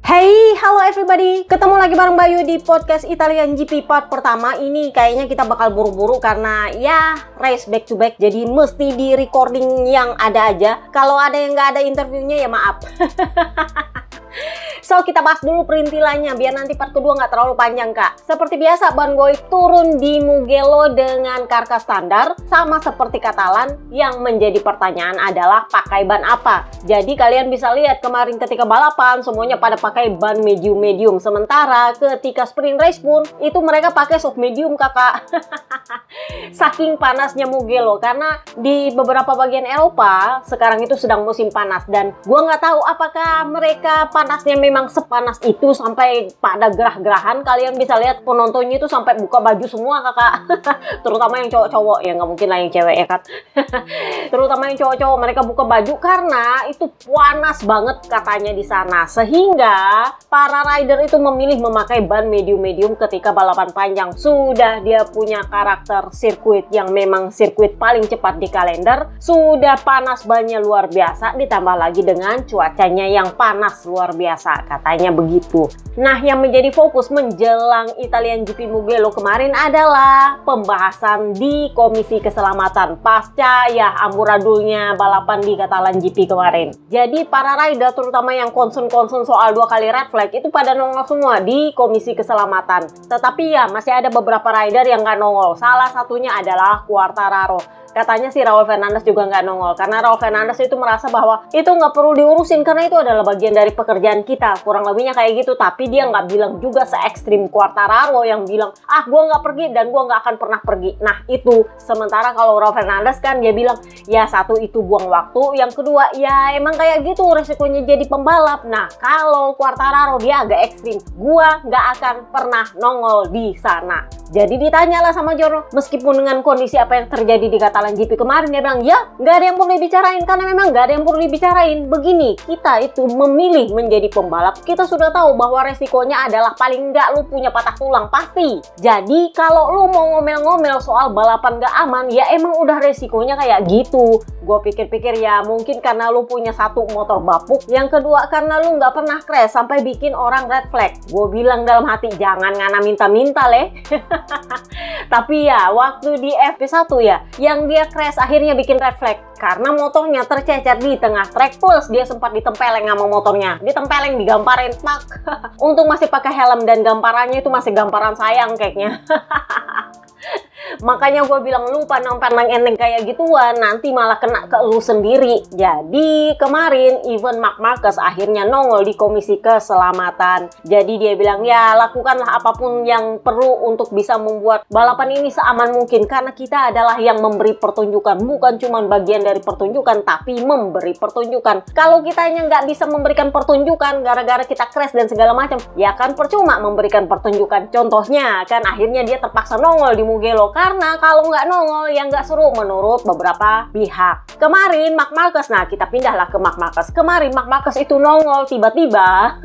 Hey, halo everybody. Ketemu lagi bareng Bayu di podcast Italian GP part pertama. Ini kayaknya kita bakal buru-buru karena ya race back to back. Jadi mesti di recording yang ada aja. Kalau ada yang nggak ada interviewnya ya maaf. So, kita bahas dulu perintilannya biar nanti part kedua nggak terlalu panjang, Kak. Seperti biasa, ban Goi turun di Mugello dengan karkas standar, sama seperti Catalan. Yang menjadi pertanyaan adalah pakai ban apa? Jadi kalian bisa lihat kemarin ketika balapan semuanya pada pakai ban medium-medium. Sementara ketika sprint race pun itu mereka pakai soft medium, Kakak. Saking panasnya Mugello, karena di beberapa bagian Eropa sekarang itu sedang musim panas dan gua nggak tahu apakah mereka panasnya memang sepanas itu sampai pada gerah-gerahan. Kalian bisa lihat penontonnya itu sampai buka baju semua, Kakak. Terutama yang cowok-cowok, ya nggak mungkin lah yang cewek ya kan. Terutama yang cowok-cowok, mereka buka baju karena itu panas banget katanya di sana, sehingga para rider itu memilih memakai ban medium-medium ketika balapan panjang. Sudah dia punya karakter sirkuit yang memang sirkuit paling cepat di kalender, sudah panas bannya luar biasa, ditambah lagi dengan cuacanya yang panas luar biasa, katanya begitu. Nah, yang menjadi fokus menjelang Italian GP Mugello kemarin adalah pembahasan di Komisi Keselamatan pasca ya amburadulnya balapan di Catalan GP kemarin. Jadi para rider terutama yang concern soal 2 kali red flag itu pada nongol semua di Komisi Keselamatan. Tetapi ya masih ada beberapa rider yang nggak nongol. Salah satunya adalah Quartararo. Katanya si Raul Fernandez juga nggak nongol karena Raul Fernandez itu merasa bahwa itu nggak perlu diurusin karena itu adalah bagian dari pekerjaan kita, kurang lebihnya kayak gitu. Tapi dia nggak bilang juga se-ekstrim Quartararo yang bilang gue nggak pergi dan gue nggak akan pernah pergi. Nah itu, sementara kalau Raul Fernandez kan dia bilang ya satu itu buang waktu, yang kedua ya emang kayak gitu resikonya jadi pembalap. Nah kalau Quartararo dia agak ekstrim, gue nggak akan pernah nongol di sana. Jadi ditanyalah sama Jono, meskipun dengan kondisi apa yang terjadi di Catalan GP kemarin, dia bilang ya nggak ada yang perlu dibicarain karena memang nggak ada yang perlu dibicarain. Begini, kita itu memilih menjadi pembalap, kita sudah tahu bahwa resikonya adalah paling nggak lu punya patah tulang pasti. Jadi kalau lu mau ngomel-ngomel soal balapan nggak aman, ya emang udah resikonya kayak gitu. Gue pikir-pikir ya mungkin karena lu punya satu motor bapuk, yang kedua karena lu nggak pernah crash sampai bikin orang red flag. Gue bilang dalam hati jangan ngana minta-minta leh. Tapi ya waktu di FP1 ya yang dia crash akhirnya bikin red flag karena motornya tercecer di tengah trek, plus dia sempat ditempeleng sama motornya, ditempeleng, digamparin mak. Untung masih pakai helm dan gamparannya itu masih gamparan sayang kayaknya. Makanya gue bilang lu pandang-pandang enteng kayak gituan nanti malah kena ke lu sendiri. Jadi kemarin even Marc Marquez akhirnya nongol di Komisi Keselamatan. Jadi dia bilang ya lakukanlah apapun yang perlu untuk bisa membuat balapan ini seaman mungkin, karena kita adalah yang memberi pertunjukan, bukan cuma bagian dari pertunjukan tapi memberi pertunjukan. Kalau kitanya nggak bisa memberikan pertunjukan gara-gara kita crash dan segala macam, ya kan percuma memberikan pertunjukan. Contohnya kan akhirnya dia terpaksa nongol di Mugello karena kalau nggak nongol ya nggak seru menurut beberapa pihak. Kemarin Marc Marquez, nah kita pindahlah ke Marc Marquez. Kemarin Marc Marquez itu nongol tiba-tiba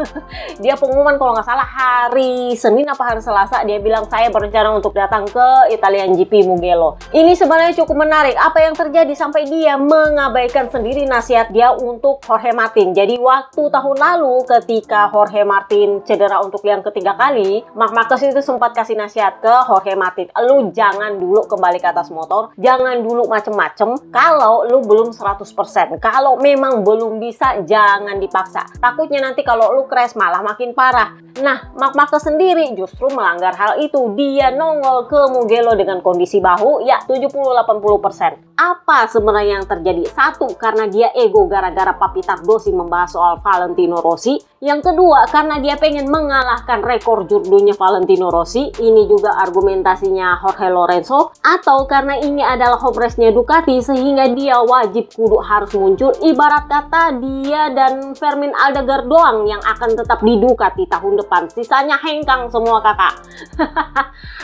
dia pengumuman kalau nggak salah hari Senin apa hari Selasa, dia bilang saya berencana untuk datang ke Italian GP Mugello. Ini sebenarnya cukup menarik apa yang terjadi sampai dia mengabaikan sendiri nasihat dia untuk Jorge Martin. Jadi waktu tahun lalu ketika Jorge Martin cedera untuk yang ketiga kali, Marc Marquez itu sempat kasih nasihat ke Jorge Martin, lu jangan dulu kembali ke atas motor, jangan dulu macem-macem kalau lu belum 100%. Kalau memang belum bisa, jangan dipaksa. Takutnya nanti kalau lu crash malah makin parah. Nah, Marc Marquez sendiri justru melanggar hal itu. Dia nongol ke Mugello dengan kondisi bahu ya 70-80%. Apa sebenarnya yang terjadi? Satu, karena dia ego gara-gara Papi Tardosi membahas soal Valentino Rossi. Yang kedua, karena dia pengen mengalahkan rekor jurdunya Valentino Rossi. Ini juga argumentasinya Jorge Lorenzo. Atau karena ini adalah home race-nya Ducati sehingga dia wajib kudu harus muncul. Ibarat kata dia dan Fermin Aldegar doang yang akan tetap di Ducati tahun depan. Sisanya hengkang semua kakak.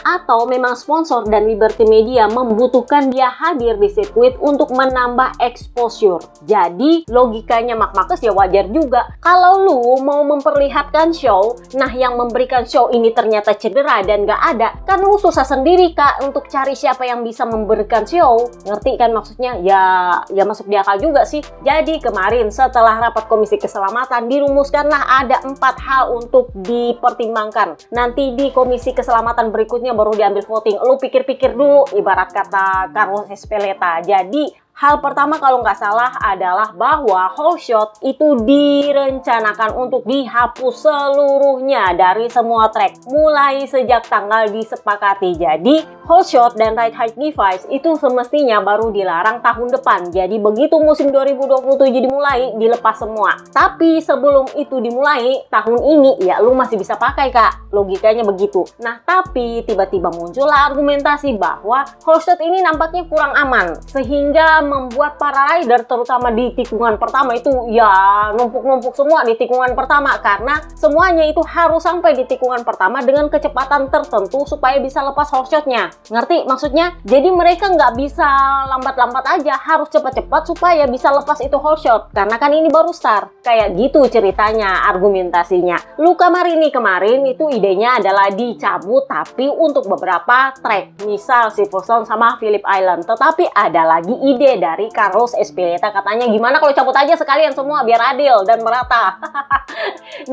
Atau memang sponsor dan Liberty Media membutuhkan dia hadir di sirkuit untuk menambah exposure. Jadi logikanya Marc Marquez ya wajar juga. Kalau lu mau memperlihatkan show, nah yang memberikan show ini ternyata cedera dan gak ada, kan lu susah sendiri kak untuk cari siapa yang bisa memberikan show. Ngerti kan maksudnya? Ya masuk di akal juga sih. Jadi kemarin setelah rapat Komisi Keselamatan dirumuskanlah ada 4 hal untuk dipertimbangkan. Nanti di Komisi Keselamatan berikutnya baru diambil voting. Lu pikir-pikir dulu, ibarat kata Carlos Ezpeleta. Jadi hal pertama kalau nggak salah adalah bahwa whole shot itu direncanakan untuk dihapus seluruhnya dari semua track mulai sejak tanggal disepakati. Jadi whole shot dan ride height device itu semestinya baru dilarang tahun depan. Jadi begitu musim 2027 dimulai, dilepas semua. Tapi sebelum itu dimulai tahun ini ya lu masih bisa pakai kak. Logikanya begitu. Nah tapi tiba-tiba muncullah argumentasi bahwa whole shot ini nampaknya kurang aman sehingga membuat para rider terutama di tikungan pertama itu ya numpuk-numpuk semua di tikungan pertama, karena semuanya itu harus sampai di tikungan pertama dengan kecepatan tertentu supaya bisa lepas whole shotnya. Ngerti maksudnya? Jadi mereka nggak bisa lambat-lambat aja, harus cepat-cepat supaya bisa lepas itu whole shot, karena kan ini baru start. Kayak gitu ceritanya, argumentasinya. Luca Marini kemarin itu idenya adalah dicabut tapi untuk beberapa track, misal Silverstone sama Phillip Island. Tetapi ada lagi ide dari Carlos Ezpeleta, katanya gimana kalau cabut aja sekalian semua biar adil dan merata.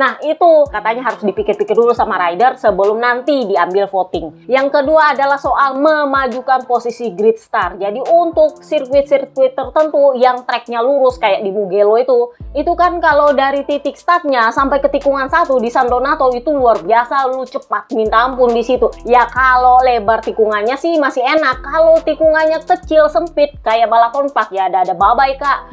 Nah itu katanya harus dipikir-pikir dulu sama rider sebelum nanti diambil voting. Yang kedua adalah soal memajukan posisi grid start. Jadi untuk sirkuit-sirkuit tertentu yang tracknya lurus kayak di Mugello itu kan kalau dari titik startnya sampai ke tikungan 1 di San Donato itu luar biasa, lu cepat minta ampun di situ. Ya kalau lebar tikungannya sih masih enak, kalau tikungannya kecil sempit kayak Balaton Park ya ada babai kak.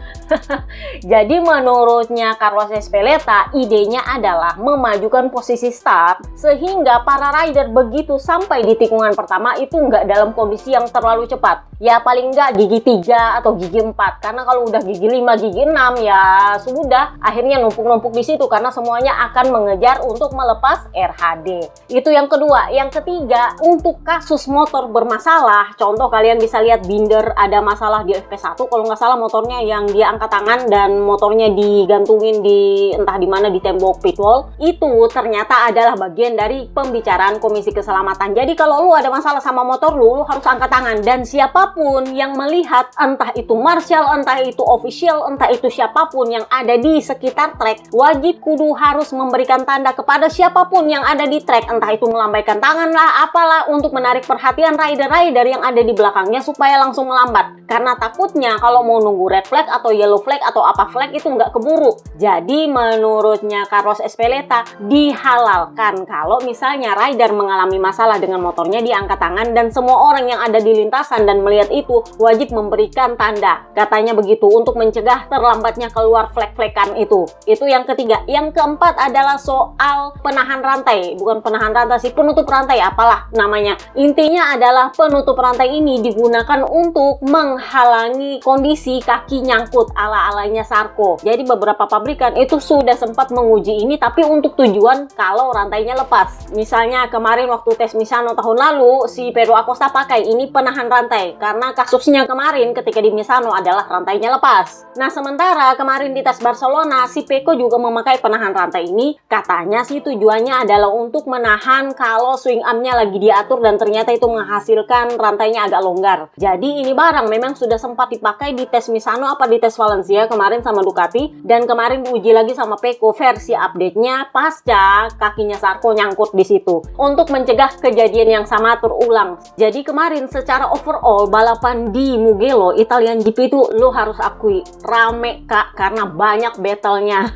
Jadi menurutnya Carlos Ezpeleta idenya adalah memajukan posisi start sehingga para rider begitu sampai di tikungan pertama itu nggak dalam kondisi yang terlalu cepat. Ya paling nggak gigi 3 atau gigi 4, karena kalau udah gigi 5, gigi 6 ya sudah akhirnya numpuk-numpuk di situ karena semuanya akan mengejar untuk melepas RHD. Itu yang kedua. Yang ketiga, untuk kasus motor bermasalah, contoh kalian bisa lihat Binder ada masalah di FP1 kalau nggak salah, motornya yang dia angkat tangan dan motornya digantungin di entah di mana di tembok pitwall, itu ternyata adalah bagian dari pembicaraan Komisi Keselamatan. Jadi kalau lu ada masalah sama motor lu harus angkat tangan, dan siapapun yang melihat, entah itu marshal, entah itu official, entah itu siapapun yang ada di sekitar trek, wajib kudu harus memberikan tanda kepada siapapun yang ada di trek, entah itu melambaikan tangan lah, apalah, untuk menarik perhatian rider-rider yang ada di belakangnya supaya langsung melambat. Karena takutnya kalau mau nunggu red flag atau yellow flag atau apa flag itu nggak keburu. Jadi menurutnya Carlos Ezpeleta dihalalkan kalau misalnya rider mengalami masalah dengan motornya diangkat tangan, dan semua orang yang ada di lintasan dan melihat itu wajib memberikan tanda. Katanya begitu untuk mencegah terlambatnya keluar flag-flagan itu. Itu yang ketiga. Yang keempat adalah soal penahan rantai. Bukan penahan rantai sih, penutup rantai, apalah namanya. Intinya adalah penutup rantai ini digunakan untuk menghalangi kondisi kaki nyangkut ala-alanya Sarko. Jadi beberapa pabrikan itu sudah sempat menguji ini tapi untuk tujuan kalau rantainya lepas. Misalnya kemarin waktu tes Misano tahun lalu si Pedro Acosta pakai ini penahan rantai karena kasusnya kemarin ketika di Misano adalah rantainya lepas. Nah sementara kemarin di tes Barcelona si Pecco juga memakai penahan rantai ini, katanya sih tujuannya adalah untuk menahan kalau swing armnya lagi diatur dan ternyata itu menghasilkan rantainya agak longgar. Jadi ini barang memang sudah sempat dipakai di tes Misano apa di tes Valencia kemarin sama Ducati, dan kemarin diuji lagi sama Pecco versi update-nya pasca kakinya Sarko nyangkut di situ untuk mencegah kejadian yang sama terulang. Jadi kemarin secara overall balapan di Mugello Italian GP itu lo harus akui rame kak karena banyak battle-nya.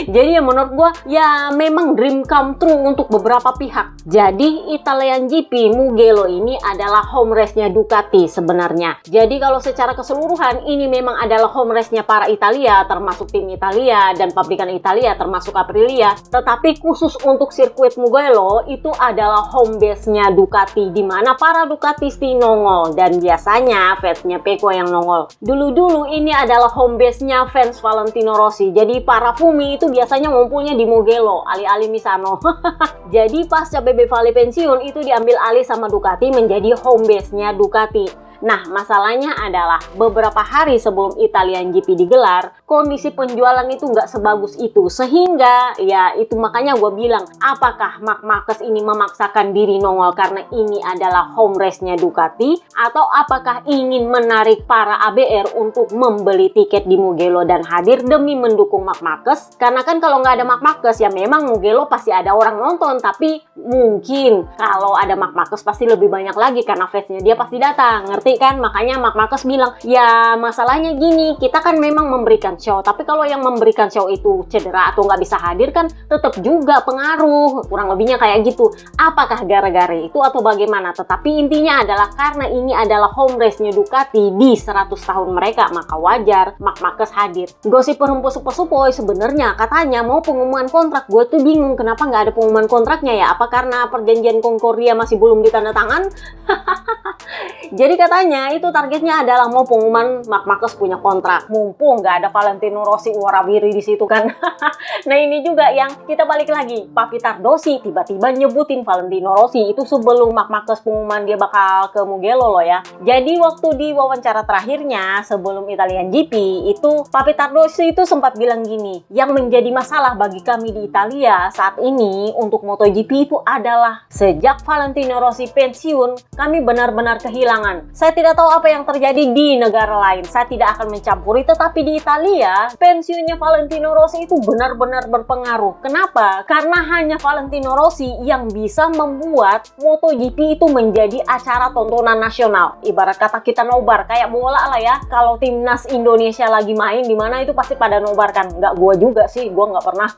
Jadi ya menurut gua ya memang dream come true untuk beberapa pihak. Jadi Italian GP Mugello ini adalah home race-nya Ducati sebenarnya. Jadi Jadi kalau secara keseluruhan ini memang adalah home race-nya para Italia, termasuk tim Italia dan pabrikan Italia termasuk Aprilia. Tetapi khusus untuk sirkuit Mugello itu adalah home base-nya Ducati, di mana para Ducatisti nongol dan biasanya fansnya Pecco yang nongol. Dulu-dulu ini adalah home base-nya fans Valentino Rossi. Jadi para Fumi itu biasanya ngumpulnya di Mugello, alih-alih Misano. Jadi pasca Bebe Vale pensiun itu diambil alih sama Ducati menjadi home base-nya Ducati. Nah, masalahnya adalah beberapa hari sebelum Italian GP digelar, kondisi penjualan itu nggak sebagus itu. Sehingga, ya itu makanya gue bilang, apakah Marc Marquez ini memaksakan diri nongol karena ini adalah home race-nya Ducati? Atau apakah ingin menarik para ABR untuk membeli tiket di Mugello dan hadir demi mendukung Marc Marquez? Karena kan kalau nggak ada Marc Marquez, ya memang Mugello pasti ada orang nonton. Tapi mungkin kalau ada Marc Marquez pasti lebih banyak lagi karena fansnya dia pasti datang. Ngerti kan? Makanya Marc Marquez bilang, ya masalahnya gini, kita kan memang memberikan show, tapi kalau yang memberikan show itu cedera atau nggak bisa hadir kan tetap juga pengaruh, kurang lebihnya kayak gitu. Apakah gara-gara itu atau bagaimana? Tetapi intinya adalah karena ini adalah home race-nya Ducati di 100 tahun mereka, maka wajar Marc Marquez hadir. Gosip perhempus sepoi sebenarnya katanya mau pengumuman kontrak. Gue tuh bingung kenapa nggak ada pengumuman kontraknya ya? Apa karena perjanjian Concordia masih belum ditandatangan? Jadi katanya itu targetnya adalah mau pengumuman Marc Marquez punya kontrak. Mumpung nggak ada Valentino Rossi warawiri di situ kan. Nah ini juga yang kita balik lagi. Papi Tardosi tiba-tiba nyebutin Valentino Rossi itu sebelum Marc Marquez pengumuman dia bakal ke Mugello loh ya. Jadi waktu di wawancara terakhirnya sebelum Italian GP itu Papi Tardosi itu sempat bilang gini, yang menjadi masalah bagi kami di Italia saat ini untuk MotoGP itu adalah sejak Valentino Rossi pensiun kami benar-benar kehilangan. Saya tidak tahu apa yang terjadi di negara lain, saya tidak akan mencampuri, tetapi di Italia pensiunnya Valentino Rossi itu benar-benar berpengaruh. Kenapa? Karena hanya Valentino Rossi yang bisa membuat MotoGP itu menjadi acara tontonan nasional. Ibarat kata kita nobar kayak bola lah ya. Kalau timnas Indonesia lagi main di mana itu pasti pada nobar kan. Nggak gua juga sih, gua nggak pernah.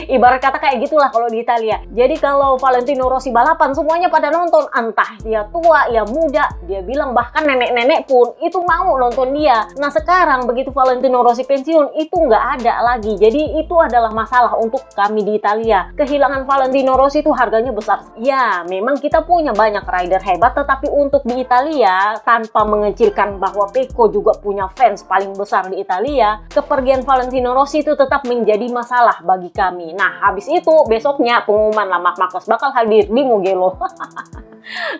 Ibarat kata kayak gitulah kalau di Italia. Jadi kalau Valentino Rossi balapan semuanya pada nonton, entah dia tua ya muda, dia bilang bahkan nenek-nenek pun itu mau nonton dia. Nah sekarang begitu Valentino Rossi pensiun itu nggak ada lagi. Jadi itu adalah masalah untuk kami di Italia. Kehilangan Valentino Rossi itu harganya besar. Ya memang kita punya banyak rider hebat, tetapi untuk di Italia tanpa mengecilkan bahwa Pecco juga punya fans paling besar di Italia, kepergian Valentino Rossi itu tetap menjadi masalah bagi kami. Nah habis itu besoknya pengumuman lah Marc Marquez bakal hadir di Mugello.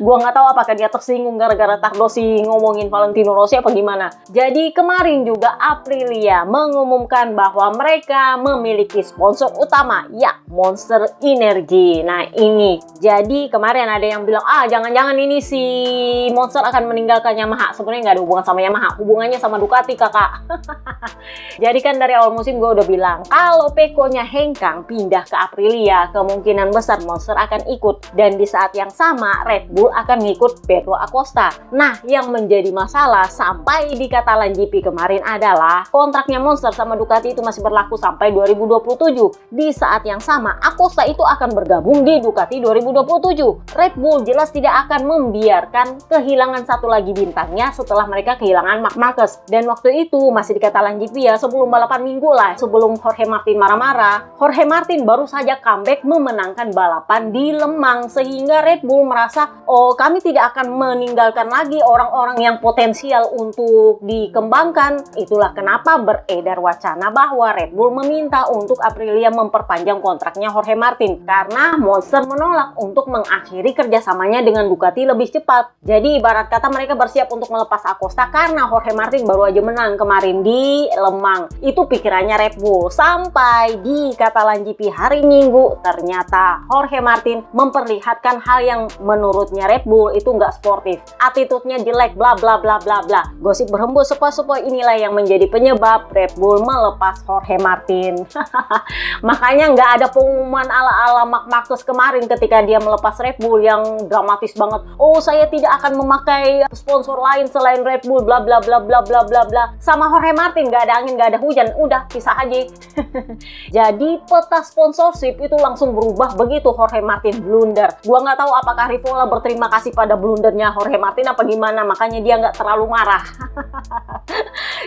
Gua nggak tahu apakah dia tersinggung gara-gara Tardosi ngomongin Valentino Rossi apa gimana. Jadi kemarin juga Aprilia mengumumkan bahwa mereka memiliki sponsor utama, ya Monster Energy. Nah ini, jadi kemarin ada yang bilang, jangan-jangan ini si Monster akan meninggalkan Yamaha. Sebenarnya nggak ada hubungan sama Yamaha, hubungannya sama Ducati kakak. Jadi kan dari awal musim gue udah bilang, kalau Pecco-nya hengkang pindah ke Aprilia, kemungkinan besar Monster akan ikut. Dan di saat yang sama, Red Bull akan ngikut Pedro Acosta. Nah, yang menjadi masalah sampai di Catalan GP kemarin adalah kontraknya Monster sama Ducati itu masih berlaku sampai 2027. Di saat yang sama, Acosta itu akan bergabung di Ducati 2027. Red Bull jelas tidak akan membiarkan kehilangan satu lagi bintangnya setelah mereka kehilangan Marc Marquez. Dan waktu itu masih di Catalan GP ya, sebelum balapan minggu lah, sebelum Jorge Martin marah-marah, Jorge Martin baru saja comeback memenangkan balapan di Lemang, sehingga Red Bull merasa, oh kami tidak akan meninggalkan lagi orang-orang yang potensial untuk dikembangkan. Itulah kenapa beredar wacana bahwa Red Bull meminta untuk Aprilia memperpanjang kontraknya Jorge Martin karena Monster menolak untuk mengakhiri kerjasamanya dengan Ducati lebih cepat. Jadi ibarat kata mereka bersiap untuk melepas Acosta karena Jorge Martin baru aja menang kemarin di Lemang. Itu pikirannya Red Bull. Sampai di Catalan GP hari Minggu ternyata Jorge Martin memperlihatkan hal yang menurutnya Red Bull itu nggak sportif, attitude-nya jelek, bla bla bla bla bla. Gosip berhembus sepoi-sepoi inilah yang menjadi penyebab Red Bull melepas Jorge Martin. Makanya nggak ada pengumuman ala-ala Marc Marquez kemarin ketika dia melepas Red Bull yang dramatis banget. Oh saya tidak akan memakai sponsor lain selain Red Bull, bla bla bla bla bla bla bla. Sama Jorge Martin nggak ada angin, nggak ada hujan, udah pisah aja. Jadi peta sponsorship itu langsung berubah begitu Jorge Martin blunder. Gua nggak tahu apakah Rivola malah berterima kasih pada blundernya Jorge Martin apa gimana, makanya dia nggak terlalu marah.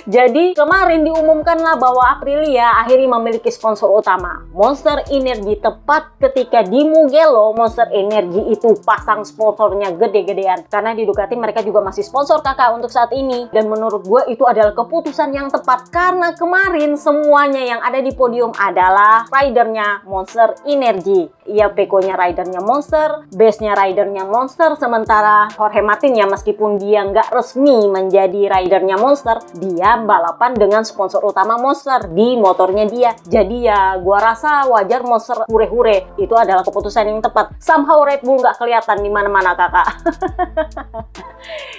Jadi kemarin diumumkanlah bahwa Aprilia akhirnya memiliki sponsor utama, Monster Energy. Tepat ketika di Mugello, Monster Energy itu pasang sponsornya gede-gedean. Karena di Ducati mereka juga masih sponsor kakak untuk saat ini. Dan menurut gue itu adalah keputusan yang tepat, karena kemarin semuanya yang ada di podium adalah ridernya Monster Energy. Iya, Pecco-nya ridernya Monster, base-nya ridernya Monster, sementara Jorge Martin ya meskipun dia nggak resmi menjadi ridernya Monster, dia balapan dengan sponsor utama Monster di motornya dia. Jadi ya gua rasa wajar Monster hure-hure, itu adalah keputusan yang tepat. Somehow Red Bull nggak kelihatan di mana-mana kakak.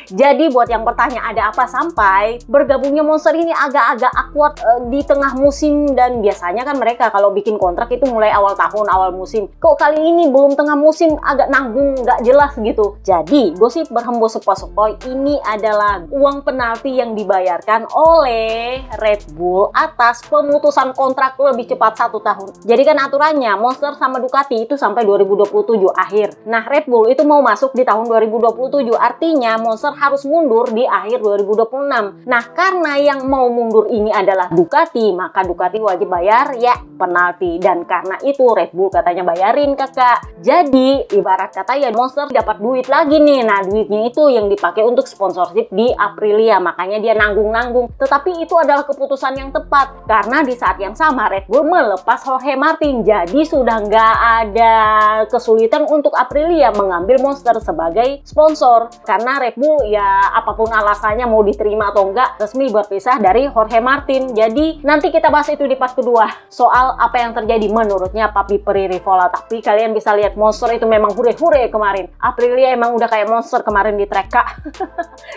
Jadi buat yang bertanya ada apa sampai bergabungnya Monster ini agak-agak awkward di tengah musim, dan biasanya kan mereka kalau bikin kontrak itu mulai awal tahun, awal musim. Kok kali ini belum tengah musim, agak nanggung, nggak jelas gitu. Jadi gosip berhembus sepoi-sepoi ini adalah uang penalti yang dibayarkan oleh Red Bull atas pemutusan kontrak lebih cepat 1 tahun. Jadi kan aturannya Monster sama Ducati itu sampai 2027 akhir. Nah, Red Bull itu mau masuk di tahun 2027, artinya Monster harus mundur di akhir 2026. Nah, karena yang mau mundur ini adalah Ducati, maka Ducati wajib bayar ya penalti, dan karena itu Red Bull katanya bayarin kakak. Jadi ibarat kata ya Monster dapat duit lagi nih. Nah, duitnya itu yang dipakai untuk sponsorship di Aprilia, makanya dia nanggung-nanggung. Tetapi itu adalah keputusan yang tepat, karena di saat yang sama Red Bull melepas Jorge Martin. Jadi sudah nggak ada kesulitan untuk Aprilia mengambil Monster sebagai sponsor, karena Red Bull ya apapun alasannya mau diterima atau enggak resmi berpisah dari Jorge Martin. Jadi nanti kita bahas itu di part kedua soal apa yang terjadi menurutnya Papi Pririvola. Tapi kalian bisa lihat Monster itu memang hure-hure kemarin. Aprilia emang udah kayak Monster kemarin di trek kak.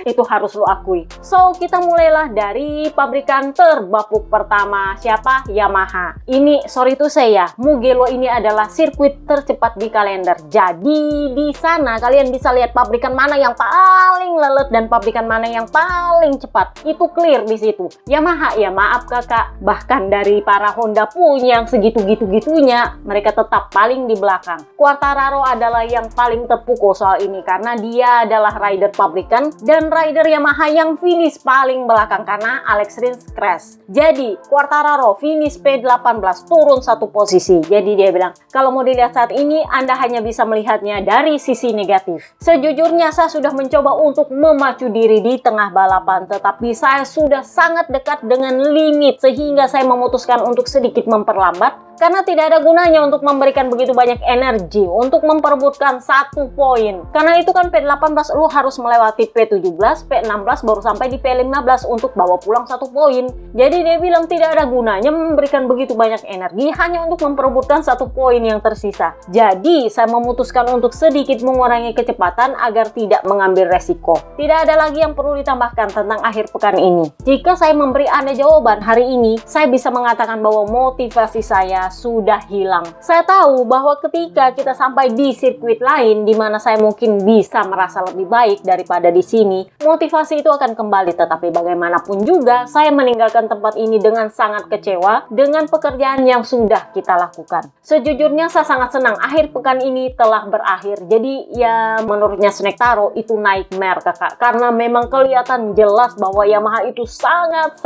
Itu harus lo akui. So kita mulailah dari pabrikan terbapuk pertama, siapa? Yamaha. Ini sorry to say ya, Mugello ini adalah sirkuit tercepat di kalender. Jadi di sana kalian bisa lihat pabrikan mana yang paling lelet dan pabrikan mana yang paling cepat. Itu clear di situ. Yamaha ya maaf kakak, bahkan dari para Honda punya yang segitu-gitu-gitunya, mereka tetap paling di belakang. Quartararo adalah yang paling terpukul soal ini karena dia adalah rider pabrikan dan rider Yamaha yang finish paling belakang karena Alex Rins crash. Jadi Quartararo finish P18 turun 1 posisi. Jadi dia bilang kalau mau dilihat saat ini Anda hanya bisa melihatnya dari sisi negatif. Sejujurnya saya sudah mencoba untuk memacu diri di tengah balapan, tetapi saya sudah sangat dekat dengan limit sehingga saya memutuskan untuk sedikit memperlambat karena tidak ada gunanya untuk memberikan begitu banyak energi untuk memperebutkan 1 poin. Karena itu kan P18 lu harus melewati P17, P16 baru sampai di P15 untuk bawa pulang 1 poin. Jadi dia bilang tidak ada gunanya memberikan begitu banyak energi hanya untuk memperebutkan 1 poin yang tersisa. Jadi saya memutuskan untuk sedikit mengurangi kecepatan agar tidak mengambil resiko. Tidak ada lagi yang perlu ditambahkan tentang akhir pekan ini. Jika saya memberi Anda jawaban hari ini, saya bisa mengatakan bahwa motivasi saya sudah hilang. Saya tahu bahwa ketika kita sampai di sirkuit lain di mana saya mungkin bisa merasa lebih baik daripada di sini, motivasi itu akan kembali. Tetapi bagaimanapun juga, saya meninggalkan tempat ini dengan sangat kecewa dengan pekerjaan yang sudah kita lakukan. Sejujurnya saya sangat senang akhir pekan ini telah berakhir. Jadi ya menurutnya Snack Taro itu nightmare kakak, karena memang kelihatan jelas bahwa Yamaha itu sangat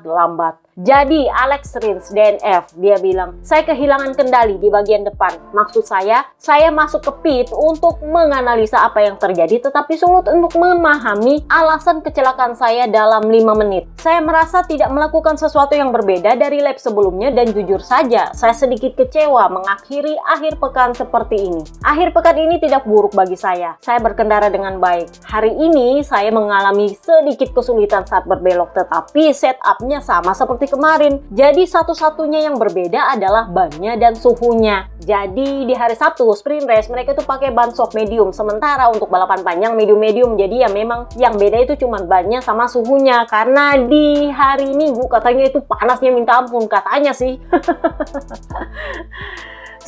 lambat. Jadi Alex Rins DNF dia bilang, saya kehilangan kendali di bagian depan. Maksud saya masuk ke pit untuk menganalisa apa yang terjadi, tetapi sulit untuk memahami alasan kecelakaan saya dalam 5 menit. Saya merasa tidak melakukan sesuatu yang berbeda dari lap sebelumnya dan jujur saja, saya sedikit kecewa mengakhiri akhir pekan seperti ini. Akhir pekan ini tidak buruk bagi saya. Saya berkendara dengan baik. Hari ini saya mengalami sedikit kesulitan saat berbelok, tetapi setupnya sama seperti kemarin. Jadi satu-satunya yang berbeda adalah bannya dan suhunya. Jadi di hari Sabtu sprint race mereka tuh pakai ban soft medium, sementara untuk balapan panjang medium. Jadi ya memang yang beda itu cuma bannya sama suhunya. Karena di hari Minggu katanya itu panasnya minta ampun katanya sih.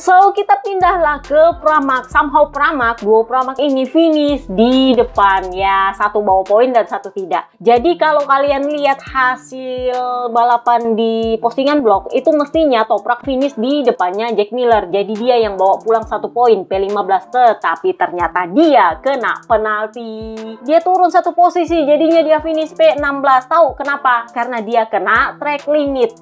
So kita pindahlah ke Pramac. Somehow Pramac, duo Pramac ini finish di depan ya, satu bawa poin dan satu tidak. Jadi kalau kalian lihat hasil balapan di postingan blog itu mestinya Toprak finish di depannya Jack Miller. Jadi dia yang bawa pulang 1 poin P15, tetapi ternyata dia kena penalti. Dia turun 1 posisi, jadinya dia finish P16. Tahu kenapa? Karena dia kena track limit.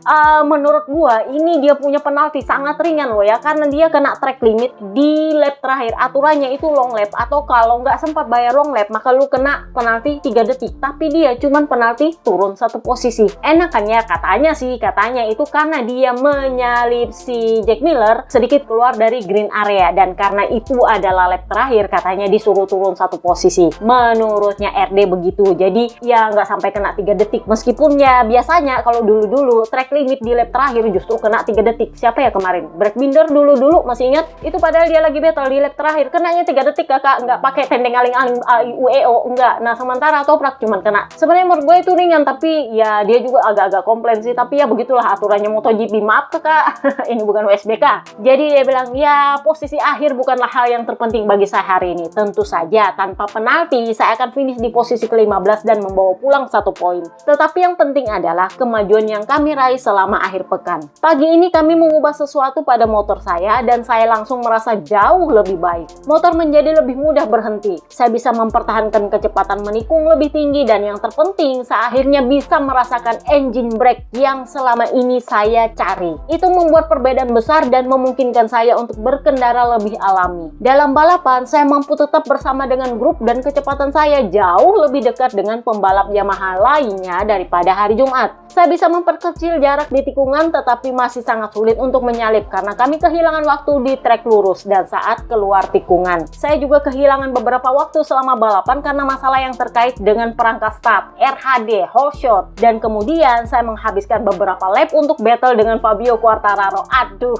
Menurut gua ini dia punya penalti sangat ringan loh ya, karena dia kena track limit di lap terakhir. Aturannya itu long lap, atau kalau nggak sempat bayar long lap maka lu kena penalti 3 detik. Tapi dia cuman penalti turun 1 posisi. Enak kan ya? Katanya itu karena dia menyalip si Jack Miller sedikit keluar dari green area, dan karena itu adalah lap terakhir katanya disuruh turun 1 posisi. Menurutnya RD begitu. Jadi ya nggak sampai kena 3 detik, meskipun ya biasanya kalau dulu track limit di lap terakhir justru kena 3 detik. Siapa ya kemarin? Brad Binder dulu masih ingat? Itu padahal dia lagi battle di lap terakhir kenanya 3 detik kakak, nggak pakai tendeng aling-aling UEO enggak. Nah sementara Toprak cuman kena. Sebenarnya menurut gue itu ringan, tapi ya dia juga agak-agak komplain sih, tapi ya begitulah aturannya MotoGP. Maaf kakak, ini bukan WSBK. Jadi dia bilang ya posisi akhir bukanlah hal yang terpenting bagi saya hari ini. Tentu saja tanpa penalti saya akan finish di posisi ke-15 dan membawa pulang 1 poin. Tetapi yang penting adalah kemajuan yang kami raih selama akhir pekan. Pagi ini kami mengubah sesuatu pada motor saya dan saya langsung merasa jauh lebih baik. Motor menjadi lebih mudah berhenti. Saya bisa mempertahankan kecepatan menikung lebih tinggi, dan yang terpenting saya akhirnya bisa merasakan engine brake yang selama ini saya cari. Itu membuat perbedaan besar dan memungkinkan saya untuk berkendara lebih alami. Dalam balapan saya mampu tetap bersama dengan grup dan kecepatan saya jauh lebih dekat dengan pembalap Yamaha lainnya daripada hari Jumat. Saya bisa memperkecil jarak di tikungan, tetapi masih sangat sulit untuk menyalip karena kami kehilangan waktu di trek lurus dan saat keluar tikungan. Saya juga kehilangan beberapa waktu selama balapan karena masalah yang terkait dengan perangkat start, RHD, whole shot, dan kemudian saya menghabiskan beberapa lap untuk battle dengan Fabio Quartararo. Aduh,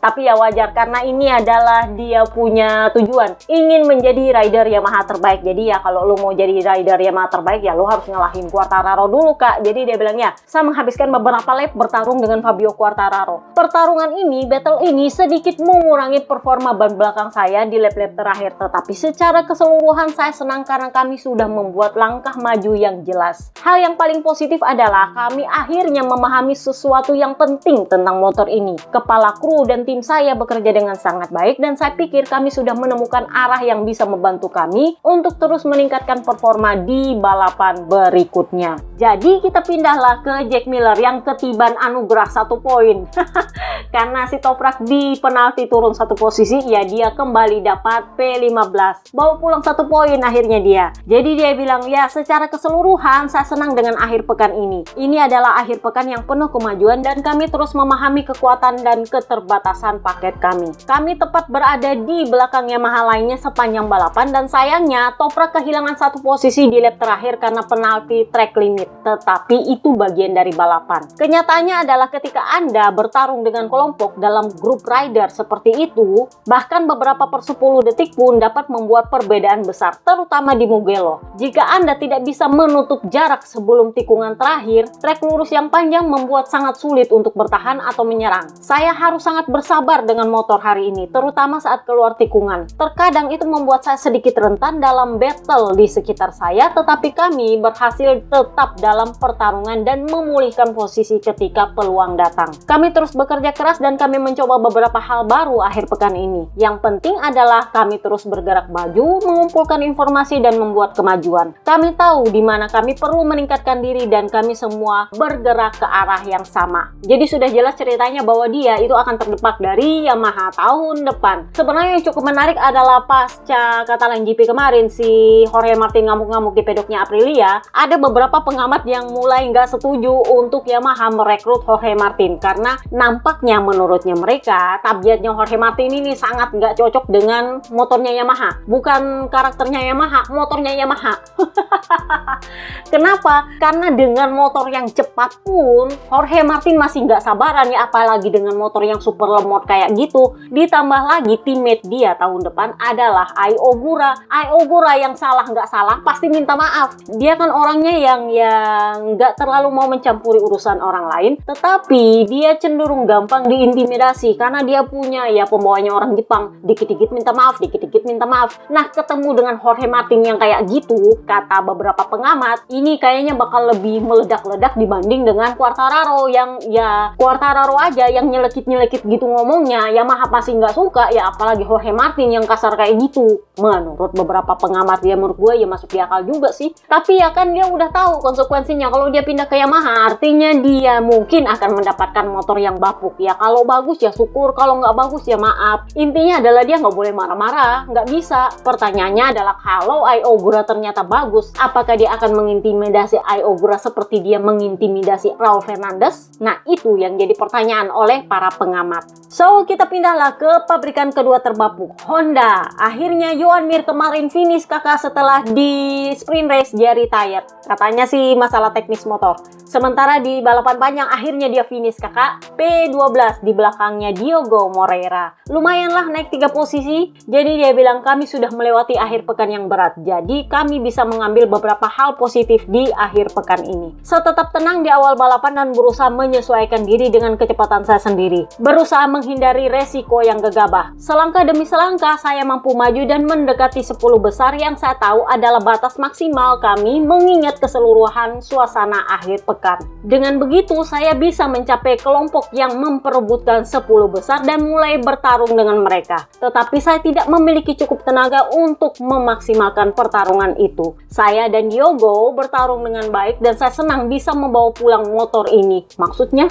tapi ya wajar karena ini adalah dia punya tujuan, ingin menjadi rider Yamaha terbaik. Jadi ya kalau lu mau jadi rider Yamaha terbaik ya lu harus ngalahin Quartararo dulu kak. Jadi dia bilang ya, saya menghabiskan beberapa lap bertarung dengan Fabio Quartararo. Pertarungan ini, battle ini sedikit mengurangi performa ban belakang saya di lap-lap terakhir, tetapi secara keseluruhan saya senang karena kami sudah membuat langkah maju yang jelas. Hal yang paling positif adalah kami akhirnya memahami sesuatu yang penting tentang motor ini. Kepala kru dan tim saya bekerja dengan sangat baik dan saya pikir kami sudah menemukan arah yang bisa membantu kami untuk terus meningkatkan performa di balapan berikutnya. Jadi kita pindahlah ke Jack Miller yang ketiban anugerah 1 poin. Karena si Toprak di penalti turun 1 posisi, ya dia kembali dapat P15. Bawa pulang 1 poin akhirnya dia. Jadi dia bilang ya secara keseluruhan saya senang dengan akhir pekan ini. Ini adalah akhir pekan yang penuh kemajuan dan kami terus memahami kekuatan dan keterbatasan paket kami. Kami tepat berada di belakang Yamaha lainnya sepanjang balapan dan sayangnya Toprak kehilangan 1 posisi di lap terakhir karena penalti track limit. Tetapi itu bagian dari balapan. Kenyataannya adalah ketika Anda bertarung dengan kelompok dalam grup rider seperti itu, bahkan beberapa per 10 detik pun dapat membuat perbedaan besar, terutama di Mugello. Jika Anda tidak bisa menutup jarak sebelum tikungan terakhir, trek lurus yang panjang membuat sangat sulit untuk bertahan atau menyerang. Saya harus sangat bersabar dengan motor hari ini, terutama saat keluar tikungan. Terkadang itu membuat saya sedikit rentan dalam battle di sekitar saya, tetapi kami berhasil tetap dalam pertarungan dan memulihkan posisi ketika peluang datang. Kami terus bekerja keras dan kami mencoba beberapa hal baru akhir pekan ini. Yang penting adalah kami terus bergerak maju, mengumpulkan informasi dan membuat kemajuan. Kami tahu di mana kami perlu meningkatkan diri dan kami semua bergerak ke arah yang sama. Jadi sudah jelas ceritanya bahwa dia itu akan terdepak dari Yamaha tahun depan. Sebenarnya yang cukup menarik adalah pasca Catalan GP kemarin si Jorge Martin ngamuk-ngamuk di pedoknya Aprilia, ada beberapa pengamat yang mulai nggak setuju untuk Yamaha merekrut Jorge Martin karena nampaknya menurutnya mereka tabiatnya Jorge Martin ini sangat nggak cocok dengan motornya Yamaha. Bukan karakternya Yamaha, motornya Yamaha. Kenapa? Karena dengan motor yang cepat pun Jorge Martin masih nggak sabaran ya, apalagi dengan motor yang super lemot kayak gitu. Ditambah lagi teammate dia tahun depan adalah Ai Ogura. Ai Ogura yang salah nggak salah pasti minta maaf. Dia kan orangnya yang nggak terlalu mau mencampuri urusan orang lain, tetapi dia cenderung gampang diintimidasi basa-basi karena dia punya ya pembawanya orang Jepang, dikit-dikit minta maaf, dikit-dikit minta maaf. Nah, ketemu dengan Jorge Martin yang kayak gitu, kata beberapa pengamat, ini kayaknya bakal lebih meledak-ledak dibanding dengan Quartararo yang ya Quartararo aja yang nyelekit-nyelekit gitu ngomongnya, Yamaha masih nggak suka, ya apalagi Jorge Martin yang kasar kayak gitu. Menurut beberapa pengamat ya menurut gue ya masuk di akal juga sih. Tapi ya kan dia udah tahu konsekuensinya kalau dia pindah ke Yamaha, artinya dia mungkin akan mendapatkan motor yang bapuk. Ya kalau bagus ya syukur, kalau nggak bagus ya maaf. Intinya adalah dia nggak boleh marah-marah, nggak bisa. Pertanyaannya adalah kalau Ai Ogura ternyata bagus, apakah dia akan mengintimidasi Ai Ogura seperti dia mengintimidasi Raul Fernandez? Nah itu yang jadi pertanyaan oleh para pengamat. So kita pindahlah ke pabrikan kedua terbapuk, Honda. Akhirnya Joan Mir kemarin finish kakak setelah di sprint race dia retired. Katanya sih masalah teknis motor. Sementara di balapan panjang akhirnya dia finish kakak P12 di belakangnya Diogo Moreira. Lumayanlah naik 3 posisi. Jadi dia bilang kami sudah melewati akhir pekan yang berat. Jadi kami bisa mengambil beberapa hal positif di akhir pekan ini. Saya tetap tenang di awal balapan dan berusaha menyesuaikan diri dengan kecepatan saya sendiri. Berusaha menghindari resiko yang gegabah. Selangkah demi selangkah saya mampu maju dan mendekati 10 besar yang saya tahu adalah batas maksimal kami mengingat keseluruhan suasana akhir pekan. Dengan begitu saya bisa mencapai kelompok yang memperebutkan 10 besar dan mulai bertarung dengan mereka. Tetapi saya tidak memiliki cukup tenaga untuk memaksimalkan pertarungan itu. Saya dan Diogo bertarung dengan baik dan saya senang bisa membawa pulang motor ini. Maksudnya,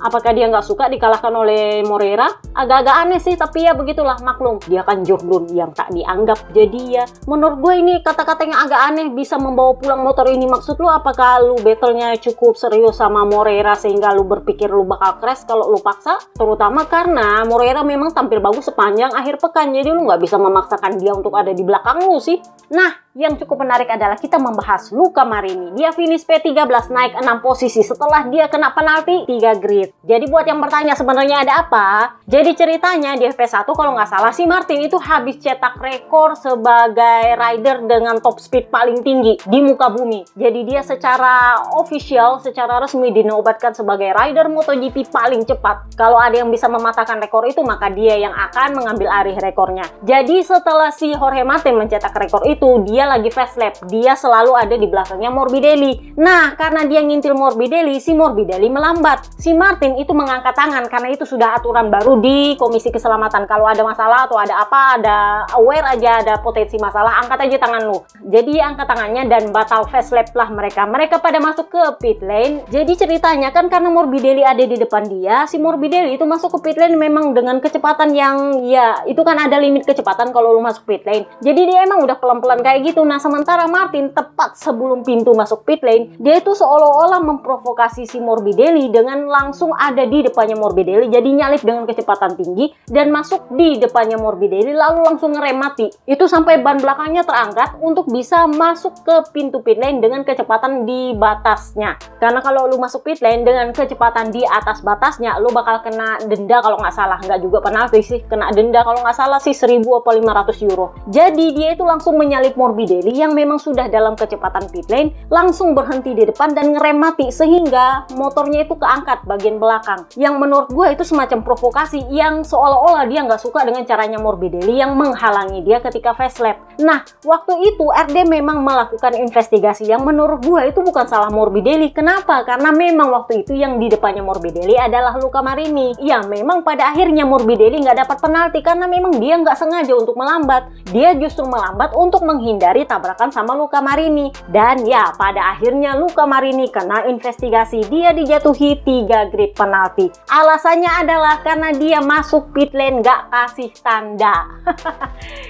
apakah dia nggak suka dikalahkan oleh Moreira? Agak-agak aneh sih, tapi ya begitulah maklum. Dia kan Jordan yang tak dianggap. Jadi ya, menurut gue ini kata-kata yang agak aneh bisa membawa pulang motor ini. Maksud lu apakah lu battle-nya cukup serius sama Moreira sehingga lu berpikir lu bakal crash kalau lu paksa? Terutama karena Moreira memang tampil bagus sepanjang akhir pekan. Jadi lu nggak bisa memaksakan dia untuk ada di belakang lu sih. Nah, yang cukup menarik adalah kita membahas Luca Marini. Dia finish P13 naik 6 posisi setelah dia kena penalti 3 grid. Jadi buat yang bertanya sebenarnya ada apa? Jadi ceritanya di FP1 kalau nggak salah si Martin itu habis cetak rekor sebagai rider dengan top speed paling tinggi di muka bumi. Jadi dia secara official, secara resmi dinobatkan sebagai rider MotoGP paling cepat. Kalau ada yang bisa mematahkan rekor itu maka dia yang akan mengambil alih rekornya. Jadi setelah si Jorge Martin mencetak rekor itu, dia lagi fast lap. Dia selalu ada di belakangnya Morbidelli. Nah, karena dia ngintil Morbidelli, si Morbidelli melambat. Si Martin itu mengangkat tangan karena itu sudah aturan baru di Komisi Keselamatan. Kalau ada masalah atau ada apa, ada aware aja ada potensi masalah, angkat aja tangan lu. Jadi angkat tangannya dan batal fast lap lah mereka. Mereka pada masuk ke pit lane. Jadi ceritanya kan karena Morbidelli ada di depan dia, si Morbidelli itu masuk ke pit lane memang dengan kecepatan yang ya itu kan ada limit kecepatan kalau lu masuk pit lane. Jadi dia emang udah pelan-pelan kayak gitu. Nah, sementara Martin tepat sebelum pintu masuk pit lane, dia itu seolah-olah memprovokasi si Morbidelli dengan langsung ada di depannya Morbidelli. Jadi nyalip dengan kecepatan tinggi dan masuk di depannya Morbidelli lalu langsung ngerem mati. Itu sampai ban belakangnya terangkat untuk bisa masuk ke pintu pit lane dengan kecepatan di batasnya. Karena kalau lu masuk pit lane dengan kecepatan di atas batasnya, lu bakal kena denda kalau nggak salah. Nggak juga penalti sih, kena denda kalau nggak salah sih 1.000 atau 500 euro. Jadi dia itu langsung menyalip Morbidelli yang memang sudah dalam kecepatan pit lane, langsung berhenti di depan dan ngerem mati sehingga motornya itu keangkat bagian belakang. Yang menurut gue itu semacam provokasi yang seolah-olah dia nggak suka dengan caranya Morbidelli yang menghalangi dia ketika fast lap. Nah, waktu itu RD memang melakukan investigasi yang menurut gue itu bukan salah Morbidelli. Kenapa? Karena memang waktu itu yang di depannya Morbidelli adalah Luca Marini. Ya, memang pada akhirnya Morbidelli nggak dapat penalti karena memang dia nggak sengaja untuk melambat. Dia justru melambat untuk menghindari tabrakan sama Luca Marini. Dan ya, pada akhirnya Luca Marini kena investigasi. Dia dijatuhi 3 grid penalti. Alasannya adalah karena dia masuk pit lane nggak kasih tanda.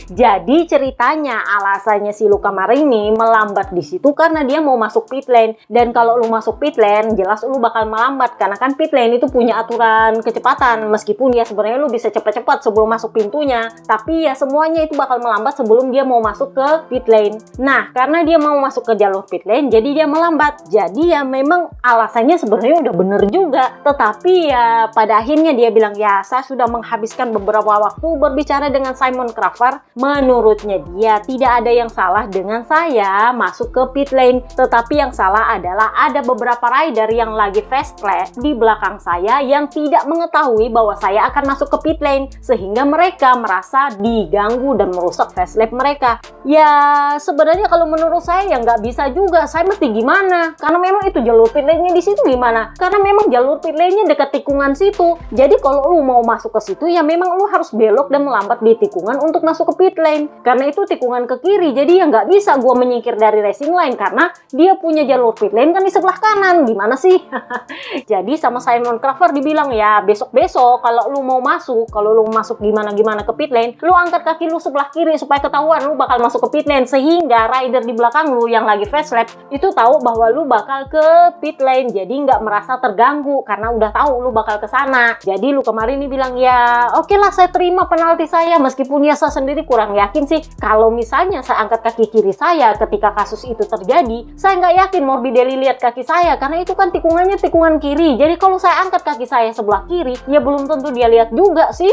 Jadi ceritanya alasannya si Luca Marini melambat di situ karena dia mau masuk pit lane. Dan kalau lu masuk pit lane, jelas lu bakal melambat karena kan pit lane itu punya aturan kecepatan. Meskipun ya sebenarnya lu bisa cepat-cepat sebelum masuk pintunya, tapi ya semuanya itu bakal melambat sebelum dia mau masuk ke pit lane. Nah, karena dia mau masuk ke jalur pit lane, jadi dia melambat. Jadi ya memang alasannya sebenarnya udah bener juga. Tetapi ya pada akhirnya dia bilang, ya saya sudah menghabiskan beberapa waktu berbicara dengan Simon Cravar. Menurutnya dia tidak ada yang salah dengan saya masuk ke pit lane. Tetapi yang salah adalah ada beberapa rider yang lagi fast lap di belakang saya yang tidak mengetahui mengetahui bahwa saya akan masuk ke pit lane, sehingga mereka merasa diganggu dan merusak fast lap mereka. Ya sebenarnya kalau menurut saya ya nggak bisa juga, saya mesti gimana? Karena memang itu jalur pit lane-nya di situ gimana? Karena memang jalur pit lane-nya dekat tikungan situ. Jadi kalau lu mau masuk ke situ ya memang lu harus belok dan melambat di tikungan untuk masuk ke pit lane. Karena itu tikungan ke kiri, jadi ya nggak bisa gua menyingkir dari racing line karena dia punya jalur pit lane kan di sebelah kanan. Gimana sih? Jadi sama Simon Craver dibilang ya besok-besok kalau lu mau masuk, kalau lu masuk gimana-gimana ke pit lane, lu angkat kaki lu sebelah kiri supaya ketahuan lu bakal masuk ke pit lane, sehingga rider di belakang lu yang lagi fast lap itu tahu bahwa lu bakal ke pit lane, jadi nggak merasa terganggu karena udah tahu lu bakal ke sana. Jadi lu kemarin nih bilang ya oke lah saya terima penalti saya, meskipun ya saya sendiri kurang yakin sih kalau misalnya saya angkat kaki kiri saya ketika kasus itu terjadi, saya nggak yakin Morbidelli lihat kaki saya karena itu kan tikungannya tikungan kiri. Jadi kalau saya angkat kaki saya sebelah kiri, ya belum tentu dia lihat juga sih.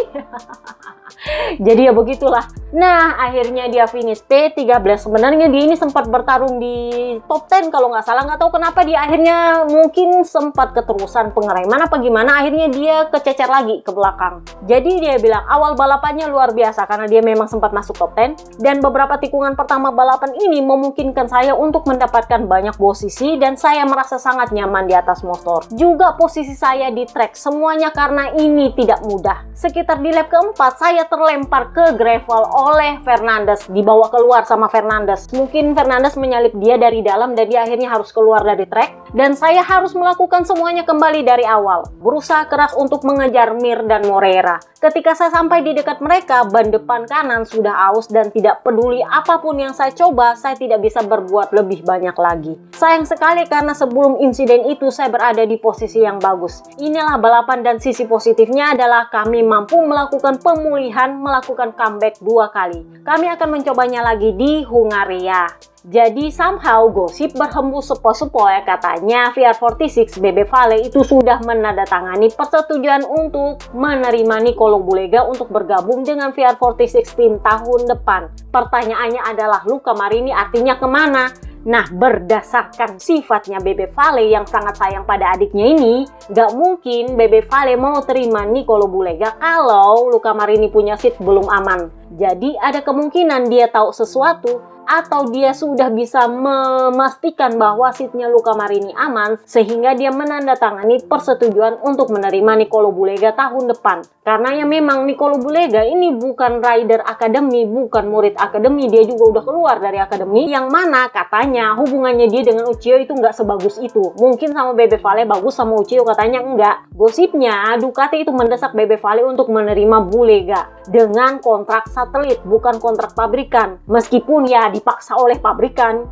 Jadi ya begitulah. Nah, akhirnya dia finish P13. Sebenarnya dia ini sempat bertarung di top 10 kalau nggak salah. Nggak tahu kenapa dia akhirnya mungkin sempat keterusan pengereman apa gimana. Akhirnya dia kececer lagi ke belakang. Jadi dia bilang awal balapannya luar biasa karena dia memang sempat masuk top 10. Dan beberapa tikungan pertama balapan ini memungkinkan saya untuk mendapatkan banyak posisi dan saya merasa sangat nyaman di atas motor. Juga posisi saya di track semuanya karena ini tidak mudah. Sekitar di lap keempat saya terlempar ke gravel oleh Fernandes, dibawa keluar sama Fernandes. Mungkin Fernandes menyalip dia dari dalam dan dia akhirnya harus keluar dari track dan saya harus melakukan semuanya kembali dari awal. Berusaha keras untuk mengejar Mir dan Moreira. Ketika saya sampai di dekat mereka, ban depan kanan sudah aus dan tidak peduli apapun yang saya coba, saya tidak bisa berbuat lebih banyak lagi. Sayang sekali karena sebelum insiden itu saya berada di posisi yang bagus. Inilah balapan dan sisi positifnya adalah kami mampu melakukan pemulihan, melakukan comeback 2 kali. Kami akan mencobanya lagi di Hungaria. Jadi somehow gosip berhembus sepoi-sepoi katanya VR46 BB Vale itu sudah menandatangani persetujuan untuk menerima Nicolo Bulega untuk bergabung dengan VR46 tim tahun depan. Pertanyaannya adalah Luca Marini artinya kemana? Nah, berdasarkan sifatnya Bebe Vale yang sangat sayang pada adiknya ini, gak mungkin Bebe Vale mau terima Nicolo Bulega kalau Luca Marini punya seat belum aman. Jadi ada kemungkinan dia tahu sesuatu atau dia sudah bisa memastikan bahwa seatnya Luca Marini aman sehingga dia menandatangani persetujuan untuk menerima Nicolo Bulega tahun depan. Karena ya memang Nicolo Bulega ini bukan rider akademi, bukan murid akademi, dia juga udah keluar dari akademi, yang mana katanya hubungannya dia dengan Uchiho itu nggak sebagus itu. Mungkin sama Bebe Vale bagus, sama Uchiho katanya enggak. Gosipnya Ducati itu mendesak Bebe Vale untuk menerima Bulega dengan kontrak satelit, bukan kontrak pabrikan. Meskipun ya dipaksa oleh pabrikan.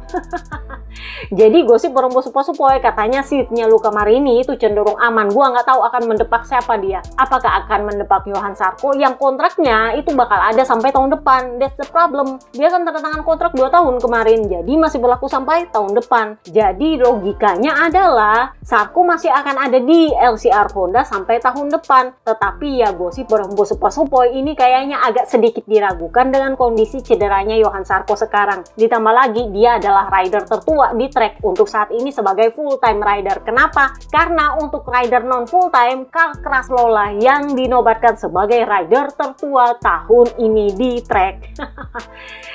Jadi gosip berembus sepoi-sepoi katanya seatnya Luca Marini itu cenderung aman. Gua nggak tahu akan mendepak siapa dia. Apakah akan mendepak Johan Zarco yang kontraknya itu bakal ada sampai tahun depan. That's the problem. Dia kan tanda tangan kontrak 2 tahun kemarin. Jadi masih berlaku sampai tahun depan. Jadi logikanya adalah Zarco masih akan ada di LCR Honda sampai tahun depan. Tetapi ya gosip berembus sepoi-sepoi ini kayaknya agak sedikit diragukan dengan kondisi cederanya Johan Zarco sekarang. Ditambah lagi dia adalah rider tertua di track untuk saat ini sebagai full-time rider. Kenapa? Karena untuk rider non full-time, Carl Kraslow lah yang dinobatkan sebagai rider tertua tahun ini di track.